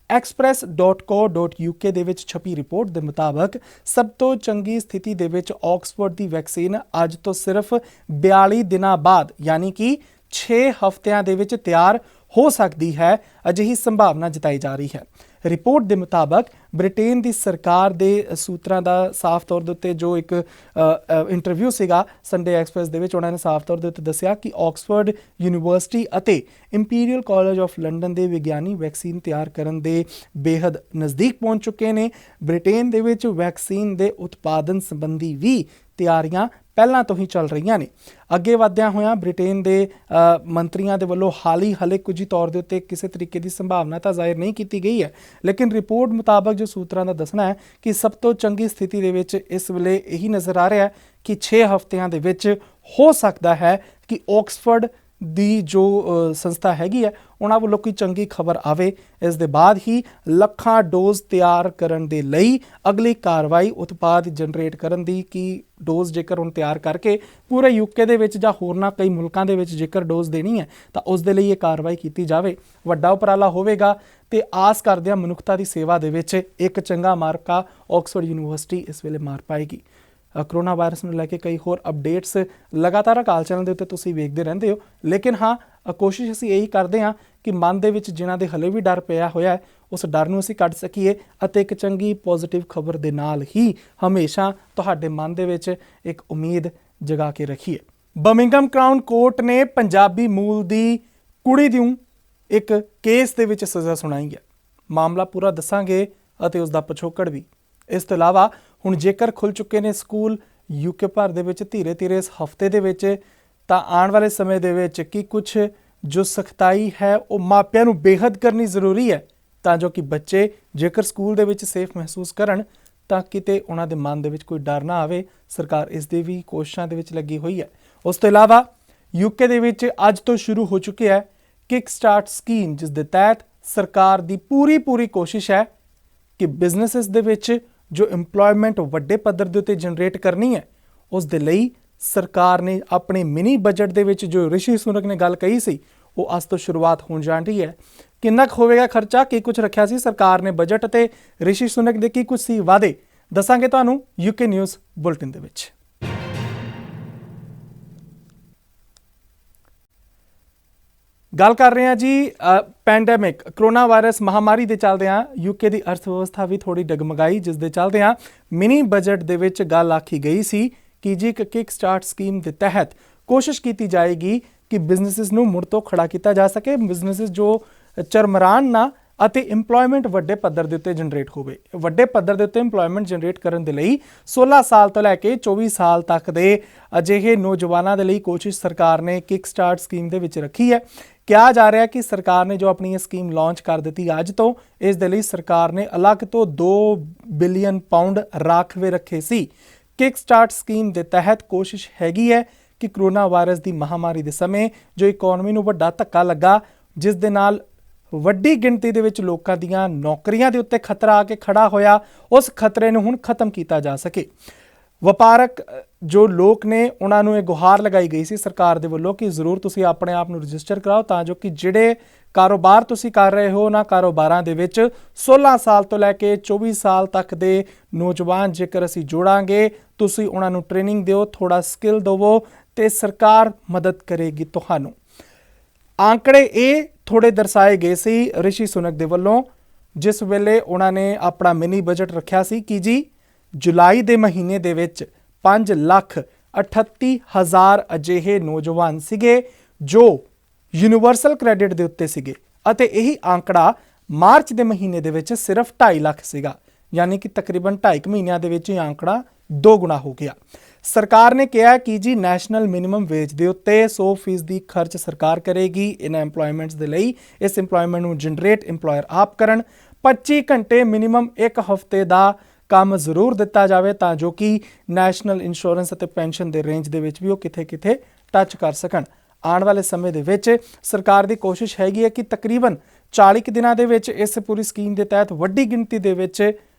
S1: express.co.uk ਦੇ ਵਿੱਚ ਛਪੀ ਰਿਪੋਰਟ ਦੇ ਮੁਤਾਬਕ ਸਭ ਤੋਂ ਚੰਗੀ ਸਥਿਤੀ ਦੇ ਵਿੱਚ ਆਕਸਫੋਰਡ ਦੀ ਵੈਕਸੀਨ ਅੱਜ ਤੋਂ ਸਿਰਫ 42 ਦਿਨਾਂ ਬਾਅਦ ਯਾਨੀ ਕਿ 6 ਹਫ਼ਤਿਆਂ ਦੇ ਵਿੱਚ ਤਿਆਰ ਹੋ ਸਕਦੀ ਹੈ, ਅਜਿਹੀ ਸੰਭਾਵਨਾ ਜਤਾਈ ਜਾ ਰਹੀ ਹੈ। ਰਿਪੋਰਟ ਦੇ ਮੁਤਾਬਕ ਬ੍ਰਿਟੇਨ ਦੀ ਸਰਕਾਰ ਦੇ ਸੂਤਰਾਂ ਦਾ ਸਾਫ਼ ਤੌਰ ਦੇ ਉੱਤੇ ਜੋ ਇੱਕ ਇੰਟਰਵਿਊ ਸੀਗਾ ਸੰਡੇ ਐਕਸਪ੍ਰੈਸ ਦੇ ਵਿੱਚ, ਉਹਨਾਂ ਨੇ ਸਾਫ਼ ਤੌਰ ਦੇ ਉੱਤੇ ਦੱਸਿਆ ਕਿ ਆਕਸਫੋਰਡ ਯੂਨੀਵਰਸਿਟੀ ਅਤੇ ਇੰਪੀਰੀਅਲ ਕਾਲਜ ਆਫ ਲੰਡਨ ਦੇ ਵਿਗਿਆਨੀ ਵੈਕਸੀਨ ਤਿਆਰ ਕਰਨ ਦੇ ਬੇਹੱਦ ਨਜ਼ਦੀਕ ਪਹੁੰਚ ਚੁੱਕੇ ਨੇ। ਬ੍ਰਿਟੇਨ ਦੇ ਵਿੱਚ ਵੈਕਸੀਨ ਦੇ ਉਤਪਾਦਨ ਸੰਬੰਧੀ ਵੀ ਤਿਆਰੀਆਂ ਪਹਿਲਾਂ ਤੋਂ ਹੀ ਚੱਲ ਰਹੀਆਂ ਨੇ। ਅੱਗੇ ਵਧਦਿਆਂ ਹੋਇਆਂ ਬ੍ਰਿਟੇਨ ਦੇ ਮੰਤਰੀਆਂ ਦੇ ਵੱਲੋਂ ਹਾਲੇ ਕੁਝ ਤੌਰ ਦੇ ਉੱਤੇ ਕਿਸੇ ਤਰੀਕੇ ਦੀ ਸੰਭਾਵਨਾ ਤਾਂ ਜ਼ਾਹਿਰ ਨਹੀਂ ਕੀਤੀ ਗਈ ਹੈ, ਲੇਕਿਨ ਰਿਪੋਰਟ ਮੁਤਾਬਕ ਜੋ ਸੂਤਰਾਂ ਦਾ ਦੱਸਣਾ ਹੈ ਕਿ ਸਭ ਤੋਂ ਚੰਗੀ ਸਥਿਤੀ ਦੇ ਵਿੱਚ ਇਸ ਵੇਲੇ ਇਹੀ ਨਜ਼ਰ ਆ ਰਿਹਾ ਹੈ ਕਿ 6 ਹਫ਼ਤਿਆਂ ਦੇ ਵਿੱਚ ਹੋ ਸਕਦਾ ਹੈ ਕਿ ਆਕਸਫੋਰਡ ਦੀ ਜੋ ਸੰਸਥਾ ਹੈਗੀ ਹੈ ਉਹਨਾਂ ਵੱਲੋਂ ਕੋਈ ਚੰਗੀ ਖਬਰ ਆਵੇ। ਇਸ ਦੇ ਬਾਅਦ ਹੀ ਲੱਖਾਂ ਡੋਜ਼ ਤਿਆਰ ਕਰਨ ਦੇ ਲਈ ਅਗਲੀ ਕਾਰਵਾਈ ਉਤਪਾਦ ਜਨਰੇਟ ਕਰਨ ਦੀ, ਕਿ ਡੋਜ਼ ਜੇਕਰ ਹੁਣ ਤਿਆਰ ਕਰਕੇ ਪੂਰੇ ਯੂਕੇ ਦੇ ਵਿੱਚ ਜਾਂ ਹੋਰਨਾਂ ਕਈ ਮੁਲਕਾਂ ਦੇ ਵਿੱਚ ਜੇਕਰ ਡੋਜ਼ ਦੇਣੀ ਹੈ ਤਾਂ ਉਸ ਦੇ ਲਈ ਇਹ ਕਾਰਵਾਈ ਕੀਤੀ ਜਾਵੇ। ਵੱਡਾ ਉਪਰਾਲਾ ਹੋਵੇਗਾ ਤੇ ਆਸ ਕਰਦੇ ਹਾਂ ਮਨੁੱਖਤਾ ਦੀ ਸੇਵਾ ਦੇ ਵਿੱਚ ਇੱਕ ਚੰਗਾ ਮਾਰਕਾ ਆਕਸਫੋਰਡ ਯੂਨੀਵਰਸਿਟੀ ਇਸ ਵੇਲੇ ਮਾਰ ਪਾਏਗੀ। ਕਰੋਨਾ ਵਾਇਰਸ ਨੂੰ ਲੈ ਕੇ ਕਈ ਹੋਰ ਅਪਡੇਟਸ ਲਗਾਤਾਰ ਅਕਾਲ ਚੈਨਲ ਦੇ ਉੱਤੇ ਤੁਸੀਂ ਵੇਖਦੇ ਰਹਿੰਦੇ ਹੋ, ਲੇਕਿਨ ਹਾਂ ਕੋਸ਼ਿਸ਼ ਅਸੀਂ ਇਹੀ ਕਰਦੇ ਹਾਂ ਕਿ ਮਨ ਦੇ ਵਿੱਚ ਜਿਨ੍ਹਾਂ ਦੇ ਹਲੇ ਵੀ ਡਰ ਪਿਆ ਹੋਇਆ ਹੈ ਉਸ ਡਰ ਨੂੰ ਅਸੀਂ ਕੱਢ ਸਕੀਏ ਅਤੇ ਇੱਕ ਚੰਗੀ ਪੋਜ਼ਿਟਿਵ ਖਬਰ ਦੇ ਨਾਲ ਹੀ ਹਮੇਸ਼ਾ ਤੁਹਾਡੇ ਮਨ ਦੇ ਵਿੱਚ ਇੱਕ ਉਮੀਦ ਜਗਾ ਕੇ ਰੱਖੀਏ। ਬਰਮਿੰਘਮ ਕਰਾਊਨ ਕੋਰਟ ਨੇ ਪੰਜਾਬੀ ਮੂਲ ਦੀ ਕੁੜੀ ਨੂੰ ਇੱਕ ਕੇਸ ਦੇ ਵਿੱਚ ਸਜ਼ਾ ਸੁਣਾਈ ਹੈ। ਮਾਮਲਾ ਪੂਰਾ ਦੱਸਾਂਗੇ ਅਤੇ ਉਸ ਦਾ ਪਿਛੋਕੜ ਵੀ। ਇਸ ਤੋਂ ਇਲਾਵਾ ਹੁਣ ਜੇਕਰ ਖੁੱਲ ਚੁੱਕੇ ਨੇ ਸਕੂਲ ਯੂਕੇ ਭਰ ਦੇ ਵਿੱਚ ਧੀਰੇ ਇਸ ਹਫ਼ਤੇ ਦੇ ਵਿੱਚ, ਤਾਂ ਆਉਣ ਵਾਲੇ ਸਮੇਂ ਦੇ ਵਿੱਚ ਕੀ ਕੁਝ ਜੋ ਸਖਤਾਈ ਹੈ ਉਹ ਮਾਪਿਆਂ ਨੂੰ ਬੇਹੱਦ ਕਰਨੀ ਜ਼ਰੂਰੀ ਹੈ ਤਾਂ ਜੋ ਕਿ ਬੱਚੇ ਜੇਕਰ ਸਕੂਲ ਦੇ ਵਿੱਚ ਸੇਫ ਮਹਿਸੂਸ ਕਰਨ ਤਾਂ ਕਿਤੇ ਉਹਨਾਂ ਦੇ ਮਨ ਦੇ ਵਿੱਚ ਕੋਈ ਡਰ ਨਾ ਆਵੇ। ਸਰਕਾਰ ਇਸ ਦੇ ਵੀ ਕੋਸ਼ਿਸ਼ਾਂ ਦੇ ਵਿੱਚ ਲੱਗੀ ਹੋਈ ਹੈ। ਉਸ ਤੋਂ ਇਲਾਵਾ ਯੂਕੇ ਦੇ ਵਿੱਚ ਅੱਜ ਤੋਂ ਸ਼ੁਰੂ ਹੋ ਚੁੱਕੀ ਹੈ ਕਿਕ ਸਟਾਰਟ ਸਕੀਮ, ਜਿਸ ਦੇ ਤਹਿਤ ਸਰਕਾਰ ਦੀ ਪੂਰੀ ਕੋਸ਼ਿਸ਼ ਹੈ ਕਿ ਬਿਜ਼ਨੈਸਿਸ ਦੇ ਵਿੱਚ ਜੋ ਇੰਪਲੋਇਮੈਂਟ ਵੱਡੇ ਪੱਧਰ ਦੇ ਉੱਤੇ ਜਨਰੇਟ ਕਰਨੀ ਹੈ ਉਸ ਦੇ ਲਈ ਸਰਕਾਰ ਨੇ ਆਪਣੇ ਮਿਨੀ ਬਜਟ ਦੇ ਵਿੱਚ ਜੋ ਰਿਸ਼ੀ ਸੁਨਕ ਨੇ ਗੱਲ ਕਹੀ ਸੀ ਉਹ ਅੱਜ ਤੋਂ ਸ਼ੁਰੂਆਤ ਹੋਣ ਜਾ ਰਹੀ ਹੈ। ਕਿੰਨਾ ਕੁ ਹੋਵੇਗਾ ਖਰਚਾ, ਕੀ ਕੁਝ ਰੱਖਿਆ ਸੀ ਸਰਕਾਰ ਨੇ ਬਜਟ ਅਤੇ ਰਿਸ਼ੀ ਸੁਨਕ ਦੇ ਕੀ ਕੁਝ ਸੀ ਵਾਅਦੇ, ਦੱਸਾਂਗੇ ਤੁਹਾਨੂੰ ਯੂਕੇ ਨਿਊਜ਼ ਬੁਲਟਿਨ ਦੇ ਵਿੱਚ। ਗੱਲ ਕਰ ਰਹੇ ਹਾਂ ਜੀ ਪੈਂਡੈਮਿਕ ਕਰੋਨਾ ਵਾਇਰਸ ਮਹਾਮਾਰੀ ਦੇ ਚੱਲਦਿਆਂ ਯੂਕੇ ਦੀ ਅਰਥ ਵਿਵਸਥਾ ਵੀ ਥੋੜੀ ਡਗਮਗਾਈ, ਜਿਸ ਦੇ ਚੱਲਦਿਆਂ ਮਿਨੀ ਬਜਟ ਦੇ ਵਿੱਚ ਗੱਲ ਆਖੀ ਗਈ ਸੀ ਕਿ ਜੀ ਇੱਕ ਕਿਕ ਸਟਾਰਟ ਸਕੀਮ ਦੇ ਤਹਿਤ ਕੋਸ਼ਿਸ਼ ਕੀਤੀ ਜਾਏਗੀ ਕਿ ਬਿਜ਼ਨੈਸਿਸ ਨੂੰ ਮੁੜ ਤੋਂ ਖੜਾ ਕੀਤਾ ਜਾ ਸਕੇ, ਬਿਜ਼ਨੈਸਿਸ ਜੋ ਚਰਮਰਾਣ ਨਾ ਅਤੇ ਇੰਪਲੋਇਮੈਂਟ ਵੱਡੇ ਪੱਧਰ ਦੇ ਉੱਤੇ ਜਨਰੇਟ ਹੋਵੇ। ਵੱਡੇ ਪੱਧਰ ਦੇ ਉੱਤੇ ਇੰਪਲੋਇਮੈਂਟ ਜਨਰੇਟ ਕਰਨ ਦੇ ਲਈ 16 ਸਾਲ ਤੋਂ ਲੈ ਕੇ 24 ਸਾਲ ਤੱਕ ਦੇ ਅਜਿਹੇ ਨੌਜਵਾਨਾਂ ਦੇ ਲਈ ਕੋਸ਼ਿਸ਼ ਸਰਕਾਰ ਨੇ ਕਿਕ ਸਟਾਰਟ ਸਕੀਮ ਦੇ ਵਿੱਚ ਰੱਖੀ ਹੈ। ਕਿਹਾ ਜਾ ਰਿਹਾ ਕਿ ਸਰਕਾਰ ਨੇ ਜੋ ਆਪਣੀ ਇਹ ਸਕੀਮ ਲਾਂਚ ਕਰ ਦਿੱਤੀ ਅੱਜ ਤੋਂ, ਇਸ ਦੇ ਲਈ ਸਰਕਾਰ ਨੇ ਅਲੱਗ ਤੋਂ 2 ਬਿਲੀਅਨ ਪਾਉਂਡ ਰਾਖਵੇਂ ਰੱਖੇ ਸੀ। ਕਿਕ ਸਟਾਰਟ ਸਕੀਮ ਦੇ ਤਹਿਤ ਕੋਸ਼ਿਸ਼ ਹੈਗੀ ਹੈ ਕਿ ਕਰੋਨਾ ਵਾਇਰਸ ਦੀ ਮਹਾਮਾਰੀ ਦੇ ਸਮੇਂ ਜੋ ਇਕਨੋਮੀ ਨੂੰ ਵੱਡਾ ਧੱਕਾ ਲੱਗਾ, ਜਿਸ ਦੇ ਨਾਲ ਵੱਡੀ ਗਿਣਤੀ ਦੇ ਵਿੱਚ ਲੋਕਾਂ ਦੀਆਂ ਨੌਕਰੀਆਂ ਦੇ ਉੱਤੇ ਖਤਰਾ ਆ ਕੇ ਖੜਾ ਹੋਇਆ, ਉਸ ਖਤਰੇ ਨੂੰ ਹੁਣ ਖਤਮ ਕੀਤਾ ਜਾ ਸਕੇ। ਵਪਾਰਕ ਜੋ ਲੋਕ ਨੇ ਉਹਨਾਂ ਨੂੰ ਇਹ ਗੁਹਾਰ ਲਗਾਈ ਗਈ ਸੀ ਸਰਕਾਰ ਦੇ ਵੱਲੋਂ ਕਿ ਜ਼ਰੂਰ ਤੁਸੀਂ ਆਪਣੇ ਆਪ ਨੂੰ ਰਜਿਸਟਰ ਕਰਾਓ ਤਾਂ ਜੋ ਕਿ ਜਿਹੜੇ ਕਾਰੋਬਾਰ ਤੁਸੀਂ ਕਰ ਰਹੇ ਹੋ ਉਹਨਾਂ ਕਾਰੋਬਾਰਾਂ ਦੇ ਵਿੱਚ 16 ਸਾਲ ਤੋਂ ਲੈ ਕੇ 24 ਸਾਲ ਤੱਕ ਦੇ ਨੌਜਵਾਨ ਜੇਕਰ ਅਸੀਂ ਜੋੜਾਂਗੇ, ਤੁਸੀਂ ਉਹਨਾਂ ਨੂੰ ਟ੍ਰੇਨਿੰਗ ਦਿਓ, ਥੋੜਾ ਸਕਿੱਲ ਦੇਵੋ ਤੇ ਸਰਕਾਰ ਮਦਦ ਕਰੇਗੀ ਤੁਹਾਨੂੰ। ਆંકੜੇ ਇਹ ਥੋੜੇ ਦਰਸਾਏ ਗਏ ਸੀ ਰਿਸ਼ੀ ਸੁਨਕ ਦੇ ਵੱਲੋਂ, ਜਿਸ ਵੇਲੇ ਉਹਨਾਂ ਨੇ ਆਪਣਾ ਮਿਨੀ ਬਜਟ ਰੱਖਿਆ ਸੀ ਕਿ ਜੀ ਜੁਲਾਈ ਦੇ ਮਹੀਨੇ ਦੇ ਵਿੱਚ 5,38,000 ਅਜਿਹੇ ਨੌਜਵਾਨ ਸੀਗੇ ਜੋ ਯੂਨੀਵਰਸਲ ਕ੍ਰੈਡਿਟ ਦੇ ਉੱਤੇ ਸੀਗੇ ਅਤੇ ਇਹੀ ਆંકੜਾ ਮਾਰਚ ਦੇ ਮਹੀਨੇ ਦੇ ਵਿੱਚ ਸਿਰਫ 2.5 ਲੱਖ ਸੀਗਾ, ਯਾਨੀ ਕਿ ਤਕਰੀਬਨ 2.5 ਮਹੀਨਿਆਂ ਦੇ ਵਿੱਚ ਇਹ ਆંકੜਾ 2 ਗੁਣਾ ਹੋ ਗਿਆ। ਸਰਕਾਰ ਨੇ ਕਿਹਾ ਕਿ ਜੀ ਨੈਸ਼ਨਲ ਮਿਨੀਮਮ ਵੇਜ ਦੇ ਉੱਤੇ 100% ਖਰਚ ਸਰਕਾਰ ਕਰੇਗੀ ਇਹਨਾਂ ਇੰਪਲੋਇਮੈਂਟਸ ਦੇ ਲਈ। ਇਸ ਇੰਪਲੋਇਮੈਂਟ ਨੂੰ ਜਨਰੇਟ ਇੰਪਲੋਇਰ ਆਪ ਕਰਨ। 25 ਘੰਟੇ ਮਿਨੀਮਮ ਇੱਕ ਹਫ਼ਤੇ ਦਾ ਕੰਮ ਜ਼ਰੂਰ ਦਿੱਤਾ ਜਾਵੇ ਤਾਂ ਜੋ ਕਿ ਨੈਸ਼ਨਲ ਇੰਸ਼ੋਰੈਂਸ ਅਤੇ ਪੈਨਸ਼ਨ ਦੇ ਰੇਂਜ ਦੇ ਵਿੱਚ ਵੀ ਉਹ ਕਿਤੇ ਟੱਚ ਕਰ ਸਕਣ। ਆਉਣ ਵਾਲੇ ਸਮੇਂ ਦੇ ਵਿੱਚ ਸਰਕਾਰ ਦੀ ਕੋਸ਼ਿਸ਼ ਹੈਗੀ ਹੈ ਕਿ ਤਕਰੀਬਨ 40 ਦਿਨਾਂ ਦੇ ਵਿੱਚ ਇਸ ਪੂਰੀ ਸਕੀਮ ਦੇ ਤਹਿਤ ਵੱਡੀ ਗਿਣਤੀ ਦੇ ਵਿੱਚ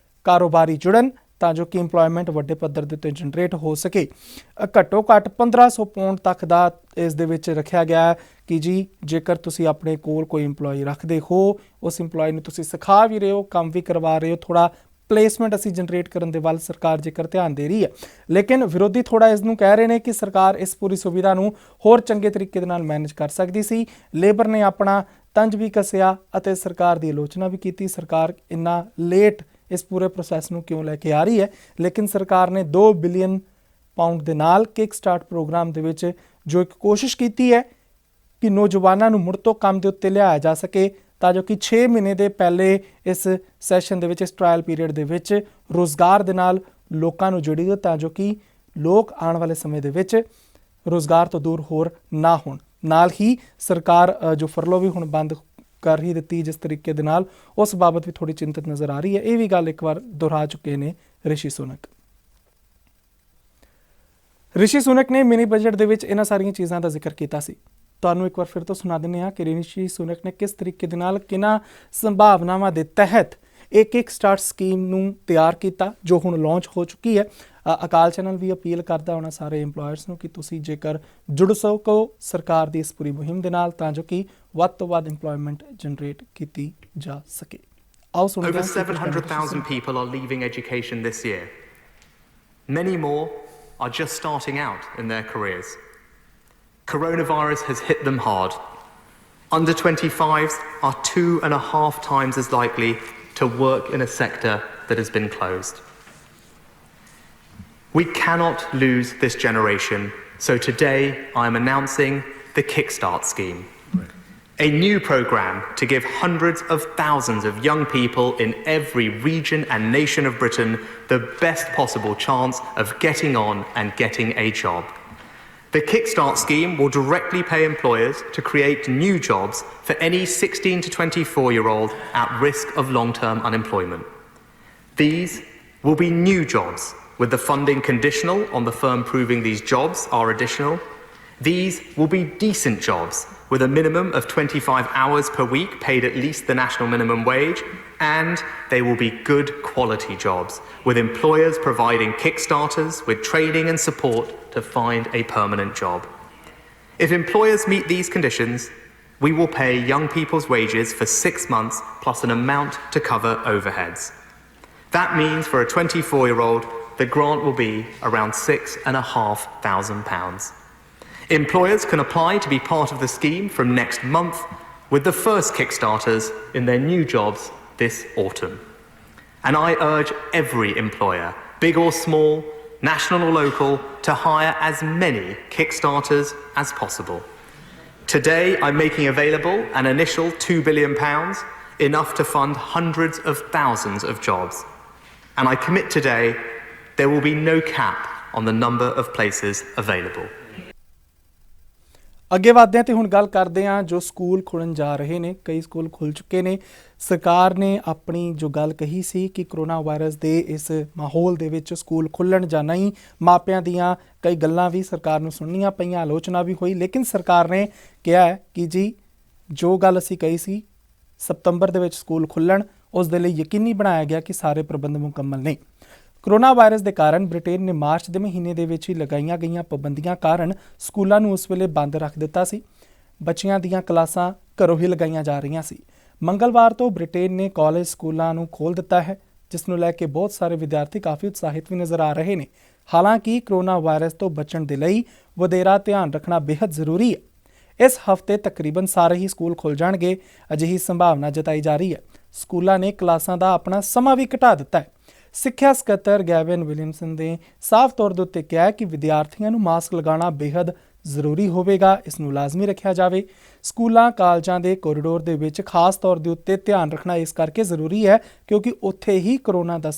S1: ਕਾਰੋਬਾਰੀ ਜੁੜਨ ਤਾਂ ਜੋ ਕਿ ਇੰਪਲੋਇਮੈਂਟ ਵੱਡੇ ਪੱਧਰ ਦੇ ਉੱਤੇ ਜਨਰੇਟ ਹੋ ਸਕੇ। ਘੱਟੋ ਘੱਟ 1500 ਪਾਉਂਡ ਤੱਕ ਦਾ ਇਸ ਦੇ ਵਿੱਚ ਰੱਖਿਆ ਗਿਆ ਹੈ ਕਿ ਜੀ ਜੇਕਰ ਤੁਸੀਂ ਆਪਣੇ ਕੋਲ ਕੋਈ ਇੰਪਲੋਈ ਰੱਖਦੇ ਹੋ, ਉਸ ਇੰਪਲੋਈ ਨੂੰ ਤੁਸੀਂ ਸਿਖਾ ਵੀ ਰਹੇ ਹੋ, ਕੰਮ ਵੀ ਕਰਵਾ ਰਹੇ ਹੋ, ਥੋੜਾ ਪਲੇਸਮੈਂਟ ਅਸੀਂ ਜਨਰੇਟ ਕਰਨ ਦੇ ਵੱਲ ਸਰਕਾਰ ਜੇਕਰ ਧਿਆਨ ਦੇ ਰਹੀ ਹੈ। ਲੇਕਿਨ ਵਿਰੋਧੀ ਥੋੜਾ ਇਸ ਨੂੰ ਕਹਿ ਰਹੇ ਨੇ ਕਿ ਸਰਕਾਰ ਇਸ ਪੂਰੀ ਸੁਵਿਧਾ ਨੂੰ ਹੋਰ ਚੰਗੇ ਤਰੀਕੇ ਦੇ ਨਾਲ ਮੈਨੇਜ ਕਰ ਸਕਦੀ ਸੀ। ਲੇਬਰ ਨੇ ਆਪਣਾ ਤੰਜ ਵੀ ਕੱਸਿਆ ਅਤੇ ਸਰਕਾਰ ਦੀ ਆਲੋਚਨਾ ਵੀ ਕੀਤੀ। ਸਰਕਾਰ ਇੰਨਾ ਲੇਟ ਇਸ ਪੂਰੇ ਪ੍ਰੋਸੈਸ ਨੂੰ ਕਿਉਂ ਲੈ ਕੇ ਆ ਰਹੀ ਹੈ, ਲੇਕਿਨ ਸਰਕਾਰ ਨੇ 2 ਬਿਲੀਅਨ ਪਾਉਂਡ ਦੇ ਨਾਲ ਕਿਕ ਸਟਾਰਟ ਪ੍ਰੋਗਰਾਮ ਦੇ ਵਿੱਚ ਜੋ ਇੱਕ ਕੋਸ਼ਿਸ਼ ਕੀਤੀ ਹੈ ਕਿ ਨੌਜਵਾਨਾਂ ਨੂੰ ਮੁੜ ਤੋਂ ਕੰਮ ਦੇ ਉੱਤੇ ਲਿਆਇਆ ਜਾ ਸਕੇ, ਤਾਂ ਜੋ ਕਿ 6 ਮਹੀਨੇ ਦੇ ਪਹਿਲੇ ਇਸ ਸੈਸ਼ਨ ਦੇ ਵਿੱਚ, ਇਸ ਟਰਾਇਲ ਪੀਰੀਅਡ ਦੇ ਵਿੱਚ ਰੋਜ਼ਗਾਰ ਦੇ ਨਾਲ ਲੋਕਾਂ ਨੂੰ ਜੋੜੀਏ, ਤਾਂ ਜੋ ਕਿ ਲੋਕ ਆਉਣ ਵਾਲੇ ਸਮੇਂ ਦੇ ਵਿੱਚ ਰੋਜ਼ਗਾਰ ਤੋਂ ਦੂਰ ਹੋਰ ਨਾ ਹੋਣ। ਨਾਲ ਹੀ ਸਰਕਾਰ ਜੋ ਫਰਲੋ ਵੀ ਹੁਣ ਬੰਦ ਕਰ ਹੀ ਦਿੱਤੀ ਜਿਸ ਤਰੀਕੇ ਦੇ ਨਾਲ, ਉਸ ਬਾਬਤ ਵੀ ਥੋੜੀ ਚਿੰਤਤ ਨਜ਼ਰ ਆ ਰਹੀ ਹੈ। ਇਹ ਵੀ ਗੱਲ ਇੱਕ ਵਾਰ ਦੁਹਰਾ ਚੁੱਕੇ ਨੇ ਰਿਸ਼ੀ ਸੁਨਕ। ਰਿਸ਼ੀ ਸੁਨਕ ਨੇ ਮਿਨੀ ਬਜਟ ਦੇ ਵਿੱਚ ਇਹਨਾਂ ਸਾਰੀਆਂ ਚੀਜ਼ਾਂ ਦਾ ਜ਼ਿਕਰ ਕੀਤਾ ਸੀ। ਤੁਹਾਨੂੰ ਇੱਕ ਵਾਰ ਫਿਰ ਤੋਂ ਸੁਣਾ ਦਿੰਦੇ ਹਾਂ ਕਿ ਰਿਸ਼ੀ ਸੁਨਕ ਨੇ ਕਿਸ ਤਰੀਕੇ ਦੇ ਨਾਲ ਕਿਹਨਾਂ ਸੰਭਾਵਨਾਵਾਂ ਦੇ ਤਹਿਤ ਇੱਕ ਸਟਾਰਟ ਸਕੀਮ ਨੂੰ ਤਿਆਰ ਕੀਤਾ, ਜੋ ਹੁਣ ਲਾਂਚ ਹੋ ਚੁੱਕੀ ਹੈ। ਅਕਾਲ ਚੈਨਲ ਵੀ ਅਪੀਲ ਕਰਦਾ ਉਹਨਾਂ ਸਾਰੇ ਇੰਪਲੋਇਰਸ ਨੂੰ ਕਿ ਤੁਸੀਂ ਜੇਕਰ ਜੁੜ ਸਕੋ ਸਰਕਾਰ ਦੀ ਇਸ ਪੂਰੀ ਮੁਹਿੰਮ ਦੇ ਨਾਲ, ਤਾਂ ਜੋ ਕਿ ਵੱਧ ਤੋਂ ਵੱਧ ਇੰਪਲੋਇਮੈਂਟ ਜਨਰੇਟ ਕੀਤੀ ਜਾ ਸਕੇ। ਆਓ ਸੁਣਦੇ ਹਾਂ।
S2: Over 700,000 people are leaving education this year. Many more are just starting out in their careers. Coronavirus has hit them hard. Under 25s are 2.5 times as likely to work in a sector that has been closed. We cannot lose this generation, so today I am announcing the Kickstart scheme, a new programme to give hundreds of thousands of young people in every region and nation of Britain the best possible chance of getting on and getting a job. The Kickstart scheme will directly pay employers to create new jobs for any 16 to 24-year-old at risk of long-term unemployment. These will be new jobs, with the funding conditional on the firm proving these jobs are additional. These will be decent jobs with a minimum of 25 hours per week paid at least the national minimum wage, and they will be good quality jobs with employers providing Kickstarters with training and support to find a permanent job. If employers meet these conditions, we will pay young people's wages for 6 months plus an amount to cover overheads. That means for a 24-year-old, the grant will be around £6,500. Employers can apply to be part of the scheme from next month, with the first Kickstarters in their new jobs this autumn. And I urge every employer, big or small, national or local, to hire as many Kickstarters as possible. Today I'm making available an initial £2 billion, enough to fund hundreds of thousands of jobs. And I commit today there will be no cap on the number of places available.
S1: ਅੱਗੇ ਵਧਦੇ ਹਾਂ ਤੇ ਹੁਣ ਗੱਲ ਕਰਦੇ ਹਾਂ ਜੋ ਸਕੂਲ ਖੁੱਲ੍ਹਣ ਜਾ ਰਹੇ ਨੇ। ਕਈ ਸਕੂਲ ਖੁੱਲ੍ਹ ਚੁੱਕੇ ਨੇ। ਸਰਕਾਰ ਨੇ ਆਪਣੀ ਜੋ ਗੱਲ ਕਹੀ ਸੀ ਕਿ ਕਰੋਨਾ ਵਾਇਰਸ ਦੇ ਇਸ ਮਾਹੌਲ ਦੇ ਵਿੱਚ ਸਕੂਲ ਖੁੱਲ੍ਹਣ ਜਾਂ ਨਹੀਂ, ਮਾਪਿਆਂ ਦੀਆਂ ਕਈ ਗੱਲਾਂ ਵੀ ਸਰਕਾਰ ਨੂੰ ਸੁਣਨੀਆਂ ਪਈਆਂ, ਆਲੋਚਨਾ ਵੀ ਹੋਈ, ਲੇਕਿਨ ਸਰਕਾਰ ਨੇ ਕਿਹਾ ਹੈ ਕਿ ਜੀ ਜੋ ਗੱਲ ਅਸੀਂ ਕਹੀ ਸੀ ਸਤੰਬਰ ਦੇ ਵਿੱਚ ਸਕੂਲ ਖੁੱਲ੍ਹਣ, ਉਸ ਦੇ ਲਈ ਯਕੀਨੀ ਬਣਾਇਆ ਗਿਆ ਕਿ ਸਾਰੇ ਪ੍ਰਬੰਧ ਮੁਕੰਮਲ ਨੇ। ਕਰੋਨਾ ਵਾਇਰਸ ਦੇ ਕਾਰਨ ਬ੍ਰਿਟੇਨ ਨੇ ਮਾਰਚ ਦੇ ਮਹੀਨੇ ਦੇ ਵਿੱਚ ਹੀ ਲਗਾਈਆਂ ਗਈਆਂ ਪਾਬੰਦੀਆਂ ਕਾਰਨ ਸਕੂਲਾਂ ਨੂੰ ਉਸ ਵੇਲੇ ਬੰਦ ਰੱਖ ਦਿੱਤਾ ਸੀ। ਬੱਚਿਆਂ ਦੀਆਂ ਕਲਾਸਾਂ ਘਰੋਂ ਹੀ ਲਗਾਈਆਂ ਜਾ ਰਹੀਆਂ ਸੀ। ਮੰਗਲਵਾਰ ਤੋਂ ਬ੍ਰਿਟੇਨ ਨੇ ਕਾਲਜ ਸਕੂਲਾਂ ਨੂੰ ਖੋਲ੍ਹ ਦਿੱਤਾ ਹੈ, ਜਿਸ ਨੂੰ ਲੈ ਕੇ ਬਹੁਤ ਸਾਰੇ ਵਿਦਿਆਰਥੀ ਕਾਫੀ ਉਤਸ਼ਾਹਿਤ ਵੀ ਨਜ਼ਰ ਆ ਰਹੇ ਨੇ। ਹਾਲਾਂਕਿ ਕਰੋਨਾ ਵਾਇਰਸ ਤੋਂ ਬਚਣ ਦੇ ਲਈ ਵਧੇਰਾ ਧਿਆਨ ਰੱਖਣਾ ਬੇहद ਜ਼ਰੂਰੀ ਹੈ। ਇਸ ਹਫ਼ਤੇ ਤਕਰੀਬਨ ਸਾਰੇ ਹੀ ਸਕੂਲ ਖੁੱਲ੍ਹ ਜਾਣਗੇ, ਅਜਿਹੀ ਸੰਭਾਵਨਾ ਜਤਾਈ ਜਾ ਰਹੀ ਹੈ। ਸਕੂਲਾਂ ਨੇ ਕਲਾਸਾਂ ਦਾ ਆਪਣਾ ਸਮਾਂ ਵੀ ਘਟਾ ਦਿੱਤਾ ਹੈ। ਸਿੱਖਿਆ ਸਕੱਤਰ ਗੈਵਿਨ ਵਿਲੀਅਮਸਨ ਨੇ ਸਾਫ਼ ਤੌਰ ਦੇ ਉੱਤੇ ਕਿਹਾ ਕਿ ਵਿਦਿਆਰਥੀਆਂ ਨੂੰ ਮਾਸਕ ਲਗਾਉਣਾ ਬੇहद ਜ਼ਰੂਰੀ ਹੋਵੇਗਾ, ਇਸ ਨੂੰ ਲਾਜ਼ਮੀ ਰੱਖਿਆ ਜਾਵੇ। ਸਕੂਲਾਂ ਕਾਲਜਾਂ ਦੇ ਕੋਰੀਡੋਰ ਦੇ ਵਿੱਚ ਖਾਸ ਤੌਰ ਦੇ ਉੱਤੇ ਧਿਆਨ ਰੱਖਣਾ ਇਸ ਕਰਕੇ ਜ਼ਰੂਰੀ ਹੈ ਕਿਉਂਕਿ ਉੱਥੇ ਹੀ ਕਰੋਨਾ ਦਾ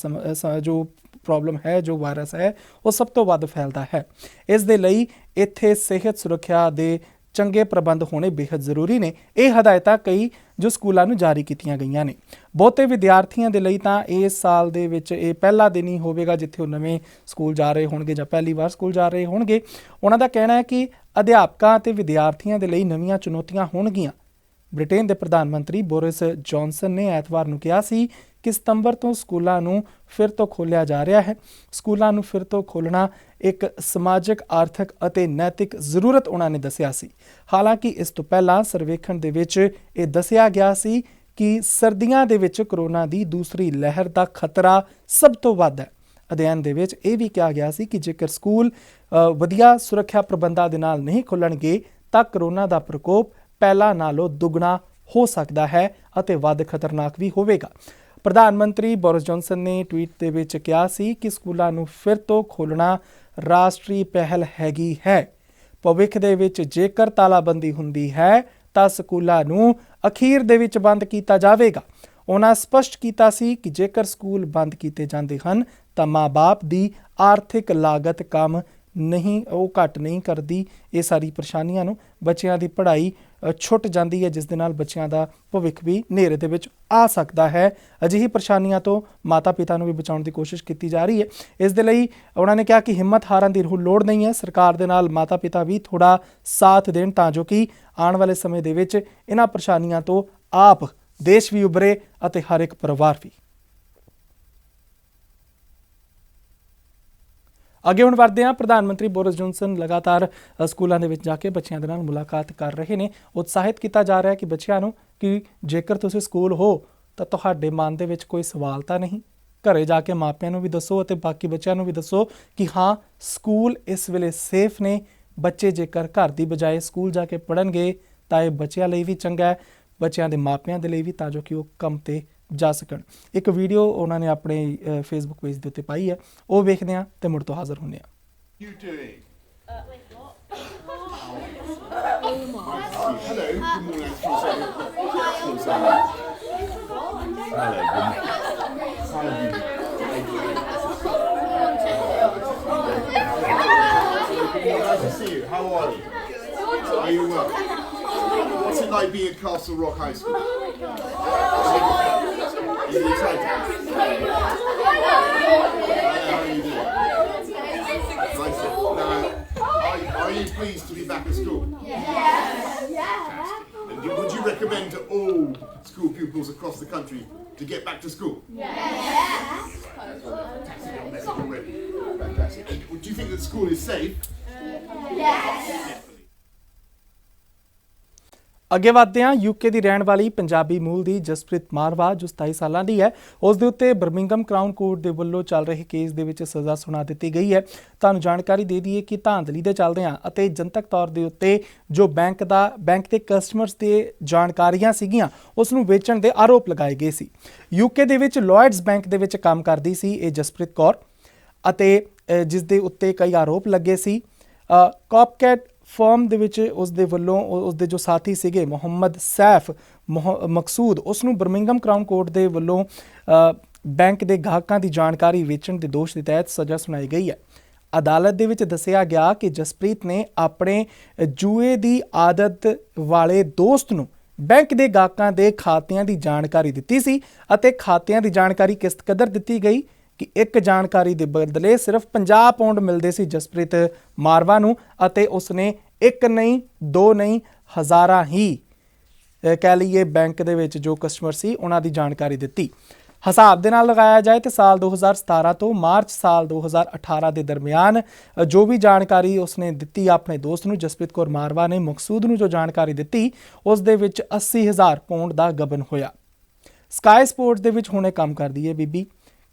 S1: ਜੋ ਪ੍ਰੋਬਲਮ ਹੈ, ਜੋ ਵਾਇਰਸ ਹੈ, ਉਹ ਸਭ ਤੋਂ ਵੱਧ ਫੈਲਦਾ ਹੈ। ਇਸ ਦੇ ਲਈ ਇੱਥੇ ਸਿਹਤ ਸੁਰੱਖਿਆ ਦੇ ਚੰਗੇ ਪ੍ਰਬੰਧ ਹੋਣੇ ਬੇहद ਜ਼ਰੂਰੀ ਨੇ। ਇਹ ਹਦਾਇਤਾਂ ਕਈ ਜੋ ਸਕੂਲਾਂ ਨੂੰ ਜਾਰੀ ਕੀਤੀਆਂ ਗਈਆਂ ਨੇ। ਬਹੁਤੇ ਵਿਦਿਆਰਥੀਆਂ ਦੇ ਲਈ ਤਾਂ ਇਸ ਸਾਲ ਦੇ ਵਿੱਚ ਇਹ ਪਹਿਲਾ ਦਿਨ ਹੀ ਹੋਵੇਗਾ ਜਿੱਥੇ ਉਹ ਨਵੇਂ ਸਕੂਲ ਜਾ ਰਹੇ ਹੋਣਗੇ ਜਾਂ ਪਹਿਲੀ ਵਾਰ ਸਕੂਲ ਜਾ ਰਹੇ ਹੋਣਗੇ। ਉਹਨਾਂ ਦਾ ਕਹਿਣਾ ਹੈ ਕਿ ਅਧਿਆਪਕਾਂ ਅਤੇ ਵਿਦਿਆਰਥੀਆਂ ਦੇ ਲਈ ਨਵੀਆਂ ਚੁਣੌਤੀਆਂ ਹੋਣਗੀਆਂ। ਬ੍ਰਿਟੇਨ ਦੇ ਪ੍ਰਧਾਨ ਮੰਤਰੀ ਬੋਰਿਸ ਜੌਨਸਨ ਨੇ ਐਤਵਾਰ ਨੂੰ ਕਿਹਾ ਸੀ ਕਿ ਸਤੰਬਰ ਤੋਂ ਸਕੂਲਾਂ ਨੂੰ ਫਿਰ ਤੋਂ ਖੋਲ੍ਹਿਆ ਜਾ ਰਿਹਾ ਹੈ। ਸਕੂਲਾਂ ਨੂੰ ਫਿਰ ਤੋਂ ਖੋਲ੍ਹਣਾ ਇੱਕ ਸਮਾਜਿਕ, ਆਰਥਿਕ ਅਤੇ ਨੈਤਿਕ ਜ਼ਰੂਰਤ ਉਹਨਾਂ ਨੇ ਦੱਸਿਆ ਸੀ। ਹਾਲਾਂਕਿ ਇਸ ਤੋਂ ਪਹਿਲਾਂ ਸਰਵੇਖਣ ਦੇ ਵਿੱਚ ਇਹ ਦੱਸਿਆ ਗਿਆ ਸੀ ਕਿ ਸਰਦੀਆਂ ਦੇ ਵਿੱਚ ਕਰੋਨਾ ਦੀ ਦੂਸਰੀ ਲਹਿਰ ਦਾ ਖਤਰਾ ਸਭ ਤੋਂ ਵੱਧ ਹੈ। ਅਧਿਐਨ ਦੇ ਵਿੱਚ ਇਹ ਵੀ ਕਿਹਾ ਗਿਆ ਸੀ ਕਿ ਜੇਕਰ ਸਕੂਲ ਵਧੀਆ ਸੁਰੱਖਿਆ ਪ੍ਰਬੰਧਾਂ ਦੇ ਨਾਲ ਨਹੀਂ ਖੁੱਲ੍ਹਣਗੇ ਤਾਂ ਕਰੋਨਾ ਦਾ ਪ੍ਰਕੋਪ ਪਹਿਲਾਂ ਨਾਲੋਂ ਦੁੱਗਣਾ ਹੋ ਸਕਦਾ ਹੈ ਅਤੇ ਵੱਧ ਖਤਰਨਾਕ ਵੀ ਹੋਵੇਗਾ। ਪ੍ਰਧਾਨ ਮੰਤਰੀ ਬੋਰਿਸ ਜੌਨਸਨ ਨੇ ਟਵੀਟ ਦੇ ਵਿੱਚ ਕਿਹਾ ਸੀ ਕਿ ਸਕੂਲਾਂ ਨੂੰ ਫਿਰ ਤੋਂ ਖੋਲ੍ਹਣਾ ਰਾਸ਼ਟਰੀ ਪਹਿਲ ਹੈਗੀ ਹੈ। ਭਵਿੱਖ ਦੇ ਵਿੱਚ ਜੇਕਰ ਤਾਲਾਬੰਦੀ ਹੁੰਦੀ ਹੈ ਤਾਂ ਸਕੂਲਾਂ ਨੂੰ ਅਖੀਰ ਦੇ ਵਿੱਚ ਬੰਦ ਕੀਤਾ ਜਾਵੇਗਾ। ਉਹਨਾਂ ਸਪਸ਼ਟ ਕੀਤਾ ਸੀ ਕਿ ਜੇਕਰ ਸਕੂਲ ਬੰਦ ਕੀਤੇ ਜਾਂਦੇ ਹਨ ਤਾਂ ਮਾਂ-ਬਾਪ ਦੀ ਆਰਥਿਕ ਲਾਗਤ ਕੰਮ ਘੱਟ ਨਹੀਂ ਕਰਦੀ। ਇਹ ਸਾਰੀ ਪਰੇਸ਼ਾਨੀਆਂ ਨੂੰ ਬੱਚਿਆਂ ਦੀ ਪੜ੍ਹਾਈ ਛੁੱਟ ਜਾਂਦੀ ਹੈ, ਜਿਸ ਦੇ ਨਾਲ ਬੱਚਿਆਂ ਦਾ ਭਵਿੱਖ ਵੀ ਹਨੇਰੇ ਦੇ ਵਿੱਚ ਆ ਸਕਦਾ ਹੈ। ਅਜਿਹੀ ਪਰੇਸ਼ਾਨੀਆਂ ਤੋਂ ਮਾਤਾ ਪਿਤਾ ਨੂੰ ਵੀ ਬਚਾਉਣ ਦੀ ਕੋਸ਼ਿਸ਼ ਕੀਤੀ ਜਾ ਰਹੀ ਹੈ। ਇਸ ਦੇ ਲਈ ਉਹਨਾਂ ਨੇ ਕਿਹਾ ਕਿ ਹਿੰਮਤ ਹਾਰਨ ਦੀ ਲੋੜ ਨਹੀਂ ਹੈ। ਸਰਕਾਰ ਦੇ ਨਾਲ ਮਾਤਾ ਪਿਤਾ ਵੀ ਥੋੜ੍ਹਾ ਸਾਥ ਦੇਣ ਤਾਂ ਜੋ ਕਿ ਆਉਣ ਵਾਲੇ ਸਮੇਂ ਦੇ ਵਿੱਚ ਇਹਨਾਂ ਪਰੇਸ਼ਾਨੀਆਂ ਤੋਂ ਆਪ ਦੇਸ਼ ਵੀ ਉਭਰੇ ਅਤੇ ਹਰ ਇੱਕ ਪਰਿਵਾਰ ਵੀ। ਅੱਗੇ ਹੁਣ ਵਧਦੇ ਹਾਂ। ਪ੍ਰਧਾਨ ਮੰਤਰੀ ਬੋਰਿਸ ਜੌਨਸਨ ਲਗਾਤਾਰ ਸਕੂਲਾਂ ਦੇ ਵਿੱਚ ਜਾ ਕੇ ਬੱਚਿਆਂ ਦੇ ਨਾਲ ਮੁਲਾਕਾਤ ਕਰ ਰਹੇ ਨੇ। ਉਤਸ਼ਾਹਿਤ ਕੀਤਾ ਜਾ ਰਿਹਾ ਕਿ ਬੱਚਿਆਂ ਨੂੰ ਕਿ ਜੇਕਰ ਤੁਸੀਂ ਸਕੂਲ ਹੋ ਤਾਂ ਤੁਹਾਡੇ ਮਨ ਦੇ ਵਿੱਚ ਕੋਈ ਸਵਾਲ ਤਾਂ ਨਹੀਂ। ਘਰੇ ਜਾ ਕੇ ਮਾਪਿਆਂ ਨੂੰ ਵੀ ਦੱਸੋ ਅਤੇ ਬਾਕੀ ਬੱਚਿਆਂ ਨੂੰ ਵੀ ਦੱਸੋ ਕਿ ਹਾਂ, ਸਕੂਲ ਇਸ ਵੇਲੇ ਸੇਫ ਨੇ। ਬੱਚੇ ਜੇਕਰ ਘਰ ਦੀ ਬਜਾਏ ਸਕੂਲ ਜਾ ਕੇ ਪੜ੍ਹਨਗੇ ਤਾਂ ਇਹ ਬੱਚਿਆਂ ਲਈ ਵੀ ਚੰਗਾ ਹੈ, ਬੱਚਿਆਂ ਦੇ ਮਾਪਿਆਂ ਦੇ ਲਈ ਵੀ, ਤਾਂ ਜੋ ਕਿ ਉਹ ਕੰਮ ਤੇ ਜਾ ਸਕਣ। ਇੱਕ ਵੀਡੀਓ ਉਹਨਾਂ ਨੇ ਆਪਣੇ ਫੇਸਬੁੱਕ ਪੇਜ ਦੇ ਉੱਤੇ ਪਾਈ ਹੈ, ਉਹ ਵੇਖਦੇ ਹਾਂ ਤੇ ਮੁੜ ਤੋਂ ਹਾਜ਼ਰ ਹੁੰਦੇ ਹਾਂ।
S3: You doing? Hello, good morning. Nice to see you. How are you? Are you well? What's it like being at Castle Rock High School? Are you excited? How are you doing? Nice. Are you pleased to be back at school? Yes. And would you recommend to all school pupils across the country to get back to school? Yes. Fantastic. Do you think that school is safe? Yes.
S1: ਅੱਗੇ ਵਧਦੇ ਹਾਂ। ਯੂਕੇ ਦੀ ਰਹਿਣ ਵਾਲੀ ਪੰਜਾਬੀ ਮੂਲ ਦੀ ਜਸਪ੍ਰੀਤ ਮਾਰਵਾ, ਜੋ 27 ਸਾਲਾਂ ਦੀ ਹੈ, ਉਸ ਦੇ ਉੱਤੇ ਬਰਮਿੰਘਮ ਕਰਾਊਨ ਕੋਰਟ ਦੇ ਵੱਲੋਂ ਚੱਲ ਰਹੇ ਕੇਸ ਦੇ ਵਿੱਚ ਸਜ਼ਾ ਸੁਣਾ ਦਿੱਤੀ ਗਈ ਹੈ। ਤੁਹਾਨੂੰ ਜਾਣਕਾਰੀ ਦੇ ਦਈਏ ਕਿ ਧਾਂਦਲੀ ਦੇ ਚੱਲਦਿਆਂ ਅਤੇ ਜਨਤਕ ਤੌਰ ਦੇ ਉੱਤੇ ਜੋ ਬੈਂਕ ਦੇ ਕਸਟਮਰਸ ਦੇ ਜਾਣਕਾਰੀਆਂ ਸੀਗੀਆਂ ਉਸ ਨੂੰ ਵੇਚਣ ਦੇ ਆਰੋਪ ਲਗਾਏ ਗਏ ਸੀ। ਯੂਕੇ ਦੇ ਵਿੱਚ ਲੋਇਡਸ ਬੈਂਕ ਦੇ ਵਿੱਚ ਕੰਮ ਕਰਦੀ ਸੀ ਇਹ ਜਸਪ੍ਰੀਤ ਕੌਰ ਅਤੇ ਜਿਸ ਦੇ ਉੱਤੇ ਕਈ ਆਰੋਪ ਲੱਗੇ ਸੀ। ਕੌਪਕੈਟ ਫਰਮ ਦੇ ਵਿੱਚ ਉਸ ਦੇ ਵੱਲੋਂ ਉਸ ਦੇ ਜੋ ਸਾਥੀ ਸੀਗੇ ਮੁਹੰਮਦ ਸੈਫ ਮਕਸੂਦ, ਉਸ ਨੂੰ ਬਰਮਿੰਘਮ ਕਰਾਊਨ ਕੋਰਟ ਦੇ ਵੱਲੋਂ ਬੈਂਕ ਦੇ ਗਾਹਕਾਂ ਦੀ ਜਾਣਕਾਰੀ ਵੇਚਣ ਦੇ ਦੋਸ਼ ਦੇ ਤਹਿਤ ਸਜ਼ਾ ਸੁਣਾਈ ਗਈ ਹੈ। ਅਦਾਲਤ ਦੇ ਵਿੱਚ ਦੱਸਿਆ ਗਿਆ ਕਿ ਜਸਪ੍ਰੀਤ ਨੇ ਆਪਣੇ ਜੂਏ ਦੀ ਆਦਤ ਵਾਲੇ ਦੋਸਤ ਨੂੰ ਬੈਂਕ ਦੇ ਗਾਹਕਾਂ ਦੇ ਖਾਤਿਆਂ ਦੀ ਜਾਣਕਾਰੀ ਦਿੱਤੀ ਸੀ ਅਤੇ ਖਾਤਿਆਂ ਦੀ ਜਾਣਕਾਰੀ ਕਿਸ ਕਦਰ ਦਿੱਤੀ ਗਈ ਕਿ ਇੱਕ ਜਾਣਕਾਰੀ ਦੇ ਬਦਲੇ ਸਿਰਫ 50 ਪਾਉਂਡ ਮਿਲਦੇ ਸੀ ਜਸਪ੍ਰੀਤ ਮਾਰਵਾ ਨੂੰ ਅਤੇ ਉਸਨੇ ਇੱਕ ਨਹੀਂ, ਦੋ ਨਹੀਂ, ਹਜ਼ਾਰਾਂ ਹੀ ਕਹਿ ਲਈਏ ਬੈਂਕ ਦੇ ਵਿੱਚ ਜੋ ਕਸਟਮਰ ਸੀ ਉਹਨਾਂ ਦੀ ਜਾਣਕਾਰੀ ਦਿੱਤੀ। ਹਿਸਾਬ ਦੇ ਨਾਲ ਲਗਾਇਆ ਜਾਏ ਤਾਂ ਸਾਲ 2017 ਤੋਂ ਮਾਰਚ ਸਾਲ 2018 ਦੇ ਦਰਮਿਆਨ ਜੋ ਵੀ ਜਾਣਕਾਰੀ ਉਸਨੇ ਦਿੱਤੀ ਆਪਣੇ ਦੋਸਤ ਨੂੰ, ਜਸਪ੍ਰੀਤ ਕੌਰ ਮਾਰਵਾ ਨੇ ਮਕਸੂਦ ਨੂੰ ਜੋ ਜਾਣਕਾਰੀ ਦਿੱਤੀ ਉਸ ਦੇ ਵਿੱਚ 80,000 ਪਾਉਂਡ ਦਾ ਗਬਨ ਹੋਇਆ। ਸਕਾਈ ਸਪੋਰਟਸ ਦੇ ਵਿੱਚ ਹੁਣੇ ਕੰਮ ਕਰਦੀ ਹੈ ਬੀਬੀ।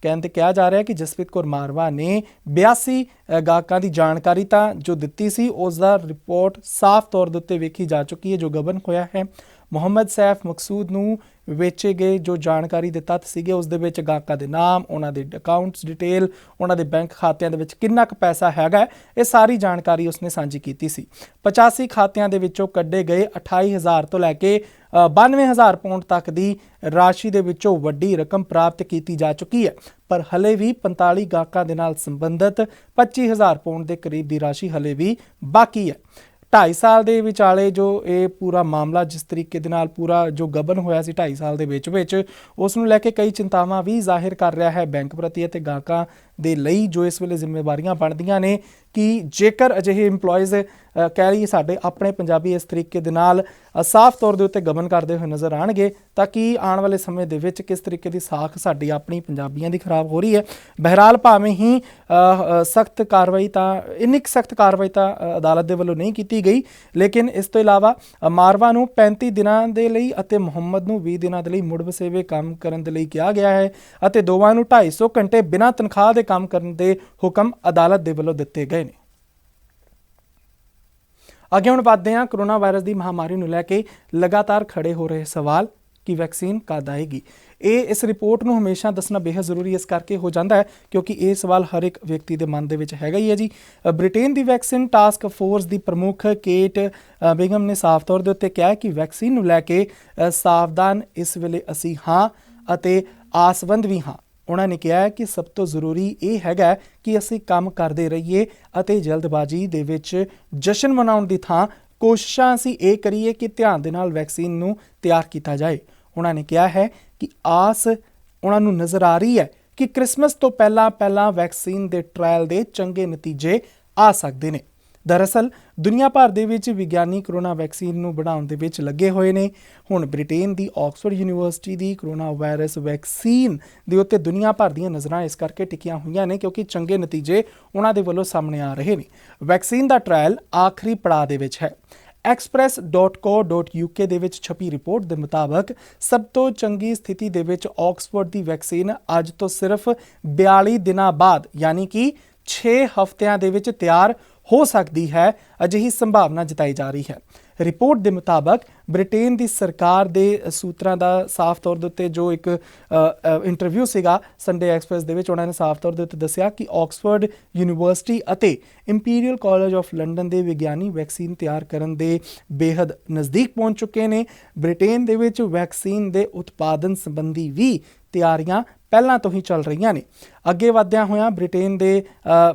S1: ਕਹਿੰਦੇ ਕਿਹਾ ਜਾ ਰਿਹਾ ਕਿ ਜਸਪ੍ਰੀਤ ਕੌਰ ਮਾਰਵਾ ਨੇ 82 ਗਾਹਕਾਂ ਦੀ ਜਾਣਕਾਰੀ ਤਾਂ ਜੋ ਦਿੱਤੀ ਸੀ ਉਸ ਦਾ ਰਿਪੋਰਟ ਸਾਫ਼ ਤੌਰ ਦੇ ਉੱਤੇ ਵੇਖੀ ਜਾ ਚੁੱਕੀ ਹੈ ਜੋ ਗਬਨ ਹੋਇਆ ਹੈ। ਮੁਹੰਮਦ ਸੈਫ ਮਕਸੂਦ ਨੂੰ ਵੇਚੇ ਗਏ ਜੋ ਜਾਣਕਾਰੀ ਦੇ ਤੱਥ ਸੀਗੇ ਉਸ ਦੇ ਵਿੱਚ ਗਾਹਕਾਂ ਦੇ ਨਾਮ, ਉਹਨਾਂ ਦੇ ਅਕਾਊਂਟਸ ਡਿਟੇਲ, ਉਹਨਾਂ ਦੇ ਬੈਂਕ ਖਾਤਿਆਂ ਦੇ ਵਿੱਚ ਕਿੰਨਾ ਕੁ ਪੈਸਾ ਹੈਗਾ, ਇਹ ਸਾਰੀ ਜਾਣਕਾਰੀ ਉਸਨੇ ਸਾਂਝੀ ਕੀਤੀ ਸੀ। 85 ਖਾਤਿਆਂ ਦੇ ਵਿੱਚੋਂ ਕੱਢੇ ਗਏ 28,000 ਤੋਂ ਲੈ ਕੇ 92,000 ਪਾਉਂਡ ਤੱਕ ਦੀ ਰਾਸ਼ੀ ਦੇ ਵਿੱਚੋਂ ਵੱਡੀ ਰਕਮ ਪ੍ਰਾਪਤ ਕੀਤੀ ਜਾ ਚੁੱਕੀ ਹੈ, ਪਰ ਹਲੇ ਵੀ 45 ਗਾਹਕਾਂ ਦੇ ਨਾਲ ਸੰਬੰਧਿਤ 25,000 ਪਾਉਂਡ ਦੇ ਕਰੀਬ ਦੀ ਰਾਸ਼ੀ ਹਲੇ ਵੀ ਬਾਕੀ ਹੈ। 2.5 ਸਾਲ ਦੇ ਵਿਚਾਲੇ ਜੋ ਇਹ ਪੂਰਾ ਮਾਮਲਾ ਜਿਸ ਤਰੀਕੇ ਦੇ ਨਾਲ ਪੂਰਾ ਜੋ ਗਬਨ ਹੋਇਆ ਸੀ 2.5 ਸਾਲ ਦੇ ਵਿੱਚ ਉਸ ਨੂੰ ਲੈ ਕੇ ਕਈ ਚਿੰਤਾਵਾਂ ਵੀ ਜ਼ਾਹਿਰ ਕਰ ਰਿਹਾ ਹੈ ਬੈਂਕ ਪ੍ਰਤੀ ਅਤੇ ਗਾਹਕਾਂ ਦੇ ਲਈ ਜੋ ਇਸ ਵੇਲੇ ਜ਼ਿੰਮੇਵਾਰੀਆਂ ਬਣਦੀਆਂ ਨੇ ਕਿ ਜੇਕਰ ਅਜਿਹੇ ਇੰਪਲੋਇਜ਼ ਕਹਿ ਲਈਏ ਸਾਡੇ ਆਪਣੇ ਪੰਜਾਬੀ ਇਸ ਤਰੀਕੇ ਦੇ ਨਾਲ ਸਾਫ਼ ਤੌਰ ਦੇ ਉੱਤੇ ਗਬਨ ਕਰਦੇ ਹੋਏ ਨਜ਼ਰ ਆਉਣਗੇ ਤਾਂ ਕਿ ਆਉਣ ਵਾਲੇ ਸਮੇਂ ਦੇ ਵਿੱਚ ਕਿਸ ਤਰੀਕੇ ਦੀ ਸਾਖ ਸਾਡੀ ਆਪਣੀ ਪੰਜਾਬੀਆਂ ਦੀ ਖਰਾਬ ਹੋ ਰਹੀ ਹੈ। ਬਹਿਰਾਲ ਭਾਵੇਂ ਹੀ ਸਖਤ ਕਾਰਵਾਈ ਤਾਂ ਇੰਨੀ ਸਖਤ ਕਾਰਵਾਈ ਤਾਂ ਅਦਾਲਤ ਦੇ ਵੱਲੋਂ ਨਹੀਂ ਕੀਤੀ ਗਈ, ਲੇਕਿਨ ਇਸ ਤੋਂ ਇਲਾਵਾ ਮਾਰਵਾ ਨੂੰ 35 ਦਿਨਾਂ ਦੇ ਲਈ ਅਤੇ ਮੁਹੰਮਦ ਨੂੰ 20 ਦਿਨਾਂ ਦੇ ਲਈ ਮੁੜ ਵਸੇਵੇ ਕੰਮ ਕਰਨ ਦੇ ਲਈ ਕਿਹਾ ਗਿਆ ਹੈ ਅਤੇ ਦੋਵਾਂ ਨੂੰ 250 ਘੰਟੇ ਬਿਨਾਂ ਤਨਖਾਹ ਦੇ ਕੰਮ ਕਰਨ ਦੇ ਹੁਕਮ ਅਦਾਲਤ ਦੇ ਵੱਲੋਂ ਦਿੱਤੇ ਗਏ ਨੇ। ਅੱਗੇ ਹੁਣ ਵੱਧਦੇ ਹਾਂ ਕੋਰੋਨਾ ਵਾਇਰਸ ਦੀ ਮਹਾਮਾਰੀ ਨੂੰ ਲੈ ਕੇ ਲਗਾਤਾਰ ਖੜੇ ਹੋ ਰਹੇ ਸਵਾਲ ਕਿ ਵੈਕਸੀਨ ਕਦ ਆਏਗੀ। ਇਸ ਰਿਪੋਰਟ ਨੂੰ ਹਮੇਸ਼ਾ ਦੱਸਣਾ ਬੇहद ਜ਼ਰੂਰੀ ਇਸ ਕਰਕੇ ਹੋ ਜਾਂਦਾ ਹੈ ਕਿਉਂਕਿ ਇਹ ਸਵਾਲ ਹਰ ਇੱਕ ਵਿਅਕਤੀ ਦੇ ਮਨ ਦੇ ਵਿੱਚ ਹੈਗਾ ਹੀ ਹੈ ਜੀ। ਬ੍ਰਿਟੇਨ ਦੀ ਵੈਕਸੀਨ ਟਾਸਕ ਫੋਰਸ ਦੀ ਪ੍ਰਮੁੱਖ ਕੇਟ ਬੇਗਮ ਨੇ ਸਾਫ਼ ਤੌਰ ਦੇ ਉੱਤੇ ਕਿਹਾ ਕਿ ਵੈਕਸੀਨ ਨੂੰ ਲੈ ਕੇ ਸਾਵਧਾਨ ਇਸ ਵੇਲੇ ਅਸੀਂ ਹਾਂ ਅਤੇ ਆਸਵੰਦ ਵੀ ਹਾਂ। ਉਹਨਾਂ ਨੇ ਕਿਹਾ ਕਿ ਸਭ ਤੋਂ ਜ਼ਰੂਰੀ ਇਹ ਹੈਗਾ ਕਿ ਅਸੀਂ ਕੰਮ ਕਰਦੇ ਰਹੀਏ ਅਤੇ ਜਲਦਬਾਜ਼ੀ ਦੇ ਵਿੱਚ ਜਸ਼ਨ ਮਨਾਉਣ ਦੀ ਥਾਂ ਕੋਸ਼ਿਸ਼ਾਂ ਅਸੀਂ ਇਹ ਕਰੀਏ ਕਿ ਧਿਆਨ ਦੇ ਨਾਲ ਵੈਕਸੀਨ ਨੂੰ ਤਿਆਰ ਕੀਤਾ ਜਾਏ। ਉਹਨਾਂ ਨੇ ਕਿਹਾ ਹੈ ਕਿ ਆਸ ਉਹਨਾਂ ਨੂੰ ਨਜ਼ਰ ਆ ਰਹੀ ਹੈ ਕਿ ਕ੍ਰਿਸਮਸ ਤੋਂ ਪਹਿਲਾਂ ਵੈਕਸੀਨ ਦੇ ਟ੍ਰਾਇਲ ਦੇ ਚੰਗੇ ਨਤੀਜੇ ਆ ਸਕਦੇ ਨੇ। ਦਰਅਸਲ ਦੁਨੀਆ ਭਰ ਦੇ ਵਿੱਚ ਵਿਗਿਆਨੀ ਕੋਰੋਨਾ ਵੈਕਸੀਨ ਨੂੰ ਬਣਾਉਣ ਦੇ ਵਿੱਚ ਲੱਗੇ ਹੋਏ ਨੇ। ਹੁਣ ਬ੍ਰਿਟੇਨ ਦੀ ਆਕਸਫੋਰਡ ਯੂਨੀਵਰਸਿਟੀ ਦੀ ਕੋਰੋਨਾ ਵਾਇਰਸ ਵੈਕਸੀਨ ਦੇ ਉੱਤੇ ਦੁਨੀਆ ਭਰ ਦੀਆਂ ਨਜ਼ਰਾਂ ਇਸ ਕਰਕੇ ਟਿਕੀਆਂ ਹੋਈਆਂ ਨੇ ਕਿਉਂਕਿ ਚੰਗੇ ਨਤੀਜੇ ਉਹਨਾਂ ਦੇ ਵੱਲੋਂ ਸਾਹਮਣੇ ਆ ਰਹੇ ਨੇ। ਵੈਕਸੀਨ ਦਾ ਟ੍ਰਾਇਲ ਆਖਰੀ ਪੜਾਅ ਦੇ ਵਿੱਚ ਹੈ। express.co.uk ਦੇ ਵਿੱਚ ਛਪੀ ਰਿਪੋਰਟ ਦੇ ਮੁਤਾਬਕ ਸਭ ਤੋਂ ਚੰਗੀ ਸਥਿਤੀ ਦੇ ਵਿੱਚ ਆਕਸਫੋਰਡ ਦੀ ਵੈਕਸੀਨ ਅੱਜ ਤੋਂ ਸਿਰਫ 42 ਦਿਨਾਂ ਬਾਅਦ ਯਾਨੀ ਕਿ 6 ਹਫ਼ਤਿਆਂ ਦੇ ਵਿੱਚ ਤਿਆਰ ਹੋ ਸਕਦੀ ਹੈ, ਅਜਿਹੀ ਸੰਭਾਵਨਾ ਜਤਾਈ ਜਾ ਰਹੀ ਹੈ। ਰਿਪੋਰਟ ਦੇ ਮੁਤਾਬਕ ਬ੍ਰਿਟੇਨ ਦੀ ਸਰਕਾਰ ਦੇ ਸੂਤਰਾਂ ਦਾ ਸਾਫ਼ ਤੌਰ ਦੇ ਉੱਤੇ ਜੋ ਇੱਕ ਇੰਟਰਵਿਊ ਸੀਗਾ ਸੰਡੇ ਐਕਸਪ੍ਰੈਸ ਦੇ ਵਿੱਚ, ਉਹਨਾਂ ਨੇ ਸਾਫ਼ ਤੌਰ ਦੇ ਉੱਤੇ ਦੱਸਿਆ ਕਿ ਆਕਸਫੋਰਡ ਯੂਨੀਵਰਸਿਟੀ ਅਤੇ ਇੰਪੀਰੀਅਲ ਕਾਲਜ ਆਫ ਲੰਡਨ ਦੇ ਵਿਗਿਆਨੀ ਵੈਕਸੀਨ ਤਿਆਰ ਕਰਨ ਦੇ ਬੇहद ਨਜ਼ਦੀਕ ਪਹੁੰਚ ਚੁੱਕੇ ਨੇ। ਬ੍ਰਿਟੇਨ ਦੇ ਵਿੱਚ ਵੈਕਸੀਨ ਦੇ ਉਤਪਾਦਨ ਸੰਬੰਧੀ ਵੀ ਤਿਆਰੀਆਂ ਪਹਿਲਾਂ ਤੋਂ ਹੀ ਚੱਲ ਰਹੀਆਂ ਨੇ। ਅੱਗੇ ਵਧਦਿਆਂ ਹੋਇਆਂ ਬ੍ਰਿਟੇਨ ਦੇ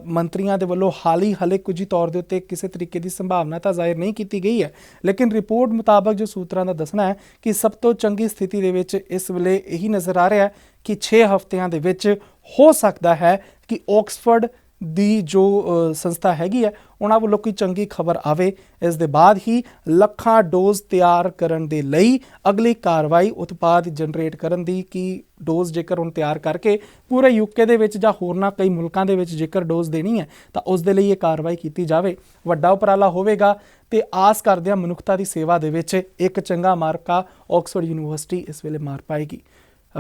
S1: ਮੰਤਰੀਆਂ ਦੇ ਵੱਲੋਂ ਹਾਲੇ ਕੁਝ ਤੌਰ ਦੇ ਉੱਤੇ ਕਿਸੇ ਤਰੀਕੇ ਦੀ ਸੰਭਾਵਨਾ ਤਾਂ ਜ਼ਾਹਿਰ ਨਹੀਂ ਕੀਤੀ ਗਈ ਹੈ, ਲੇਕਿਨ ਰਿਪੋਰਟ ਮੁਤਾਬਕ ਜੋ ਸੂਤਰਾਂ ਦਾ ਦੱਸਣਾ ਹੈ ਕਿ ਸਭ ਤੋਂ ਚੰਗੀ ਸਥਿਤੀ ਦੇ ਵਿੱਚ ਇਸ ਵੇਲੇ ਇਹੀ ਨਜ਼ਰ ਆ ਰਿਹਾ ਹੈ ਕਿ 6 ਹਫ਼ਤਿਆਂ ਦੇ ਵਿੱਚ ਹੋ ਸਕਦਾ ਹੈ ਕਿ ਆਕਸਫੋਰਡ ਦੀ ਜੋ ਸੰਸਥਾ ਹੈਗੀ ਹੈ ਉਹਨਾਂ ਵੱਲੋਂ ਕੋਈ ਚੰਗੀ ਖਬਰ ਆਵੇ। ਇਸ ਦੇ ਬਾਅਦ ਹੀ ਲੱਖਾਂ ਡੋਜ਼ ਤਿਆਰ ਕਰਨ ਦੇ ਲਈ ਅਗਲੀ ਕਾਰਵਾਈ ਉਤਪਾਦ ਜਨਰੇਟ ਕਰਨ ਦੀ ਕਿ ਡੋਜ਼ ਜੇਕਰ ਹੁਣ ਤਿਆਰ ਕਰਕੇ ਪੂਰੇ ਯੂਕੇ ਦੇ ਵਿੱਚ ਜਾਂ ਹੋਰਨਾਂ ਕਈ ਮੁਲਕਾਂ ਦੇ ਵਿੱਚ ਜੇਕਰ ਡੋਜ਼ ਦੇਣੀ ਹੈ ਤਾਂ ਉਸ ਦੇ ਲਈ ਇਹ ਕਾਰਵਾਈ ਕੀਤੀ ਜਾਵੇ। ਵੱਡਾ ਉਪਰਾਲਾ ਹੋਵੇਗਾ ਤੇ ਆਸ ਕਰਦੇ ਹਾਂ ਮਨੁੱਖਤਾ ਦੀ ਸੇਵਾ ਦੇ ਵਿੱਚ ਇੱਕ ਚੰਗਾ ਮਾਰਕਾ ਆਕਸਫੋਰਡ ਯੂਨੀਵਰਸਿਟੀ ਇਸ ਵੇਲੇ ਮਾਰ ਪਾਏਗੀ।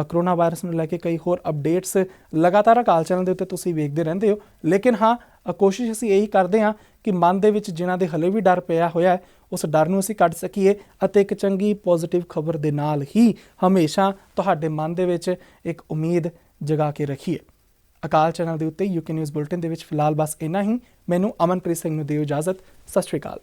S1: ਕੋਰੋਨਾ ਵਾਇਰਸ ਨੂੰ ਲੈ ਕੇ ਕਈ ਹੋਰ ਅਪਡੇਟਸ ਲਗਾਤਾਰ ਅਕਾਲ ਚੈਨਲ ਦੇ ਉੱਤੇ ਤੁਸੀਂ ਵੇਖਦੇ ਰਹਿੰਦੇ ਹੋ, ਲੇਕਿਨ ਹਾਂ ਕੋਸ਼ਿਸ਼ ਅਸੀਂ ਇਹੀ ਕਰਦੇ ਹਾਂ ਕਿ ਮਨ ਦੇ ਵਿੱਚ ਜਿਨ੍ਹਾਂ ਦੇ ਹਲੇ ਵੀ ਡਰ ਪਿਆ ਹੋਇਆ ਹੈ ਉਸ ਡਰ ਨੂੰ ਅਸੀਂ ਕੱਢ ਸਕੀਏ ਅਤੇ ਇੱਕ ਚੰਗੀ ਪੋਜ਼ਿਟਿਵ ਖਬਰ ਦੇ ਨਾਲ ਹੀ ਹਮੇਸ਼ਾ ਤੁਹਾਡੇ ਮਨ ਦੇ ਵਿੱਚ ਇੱਕ ਉਮੀਦ ਜਗਾ ਕੇ ਰੱਖੀਏ। ਅਕਾਲ ਚੈਨਲ ਦੇ ਉੱਤੇ UK ਨਿਊਜ਼ ਬੁਲੇਟਿਨ ਦੇ ਵਿੱਚ ਫਿਲਹਾਲ ਬਸ ਇੰਨਾ ਹੀ। ਮੈਨੂੰ ਅਮਨਪ੍ਰੀਤ ਸਿੰਘ ਨੂੰ ਦਿਓ ਇਜਾਜ਼ਤ। ਸਤਿ ਸ਼੍ਰੀ ਅਕਾਲ।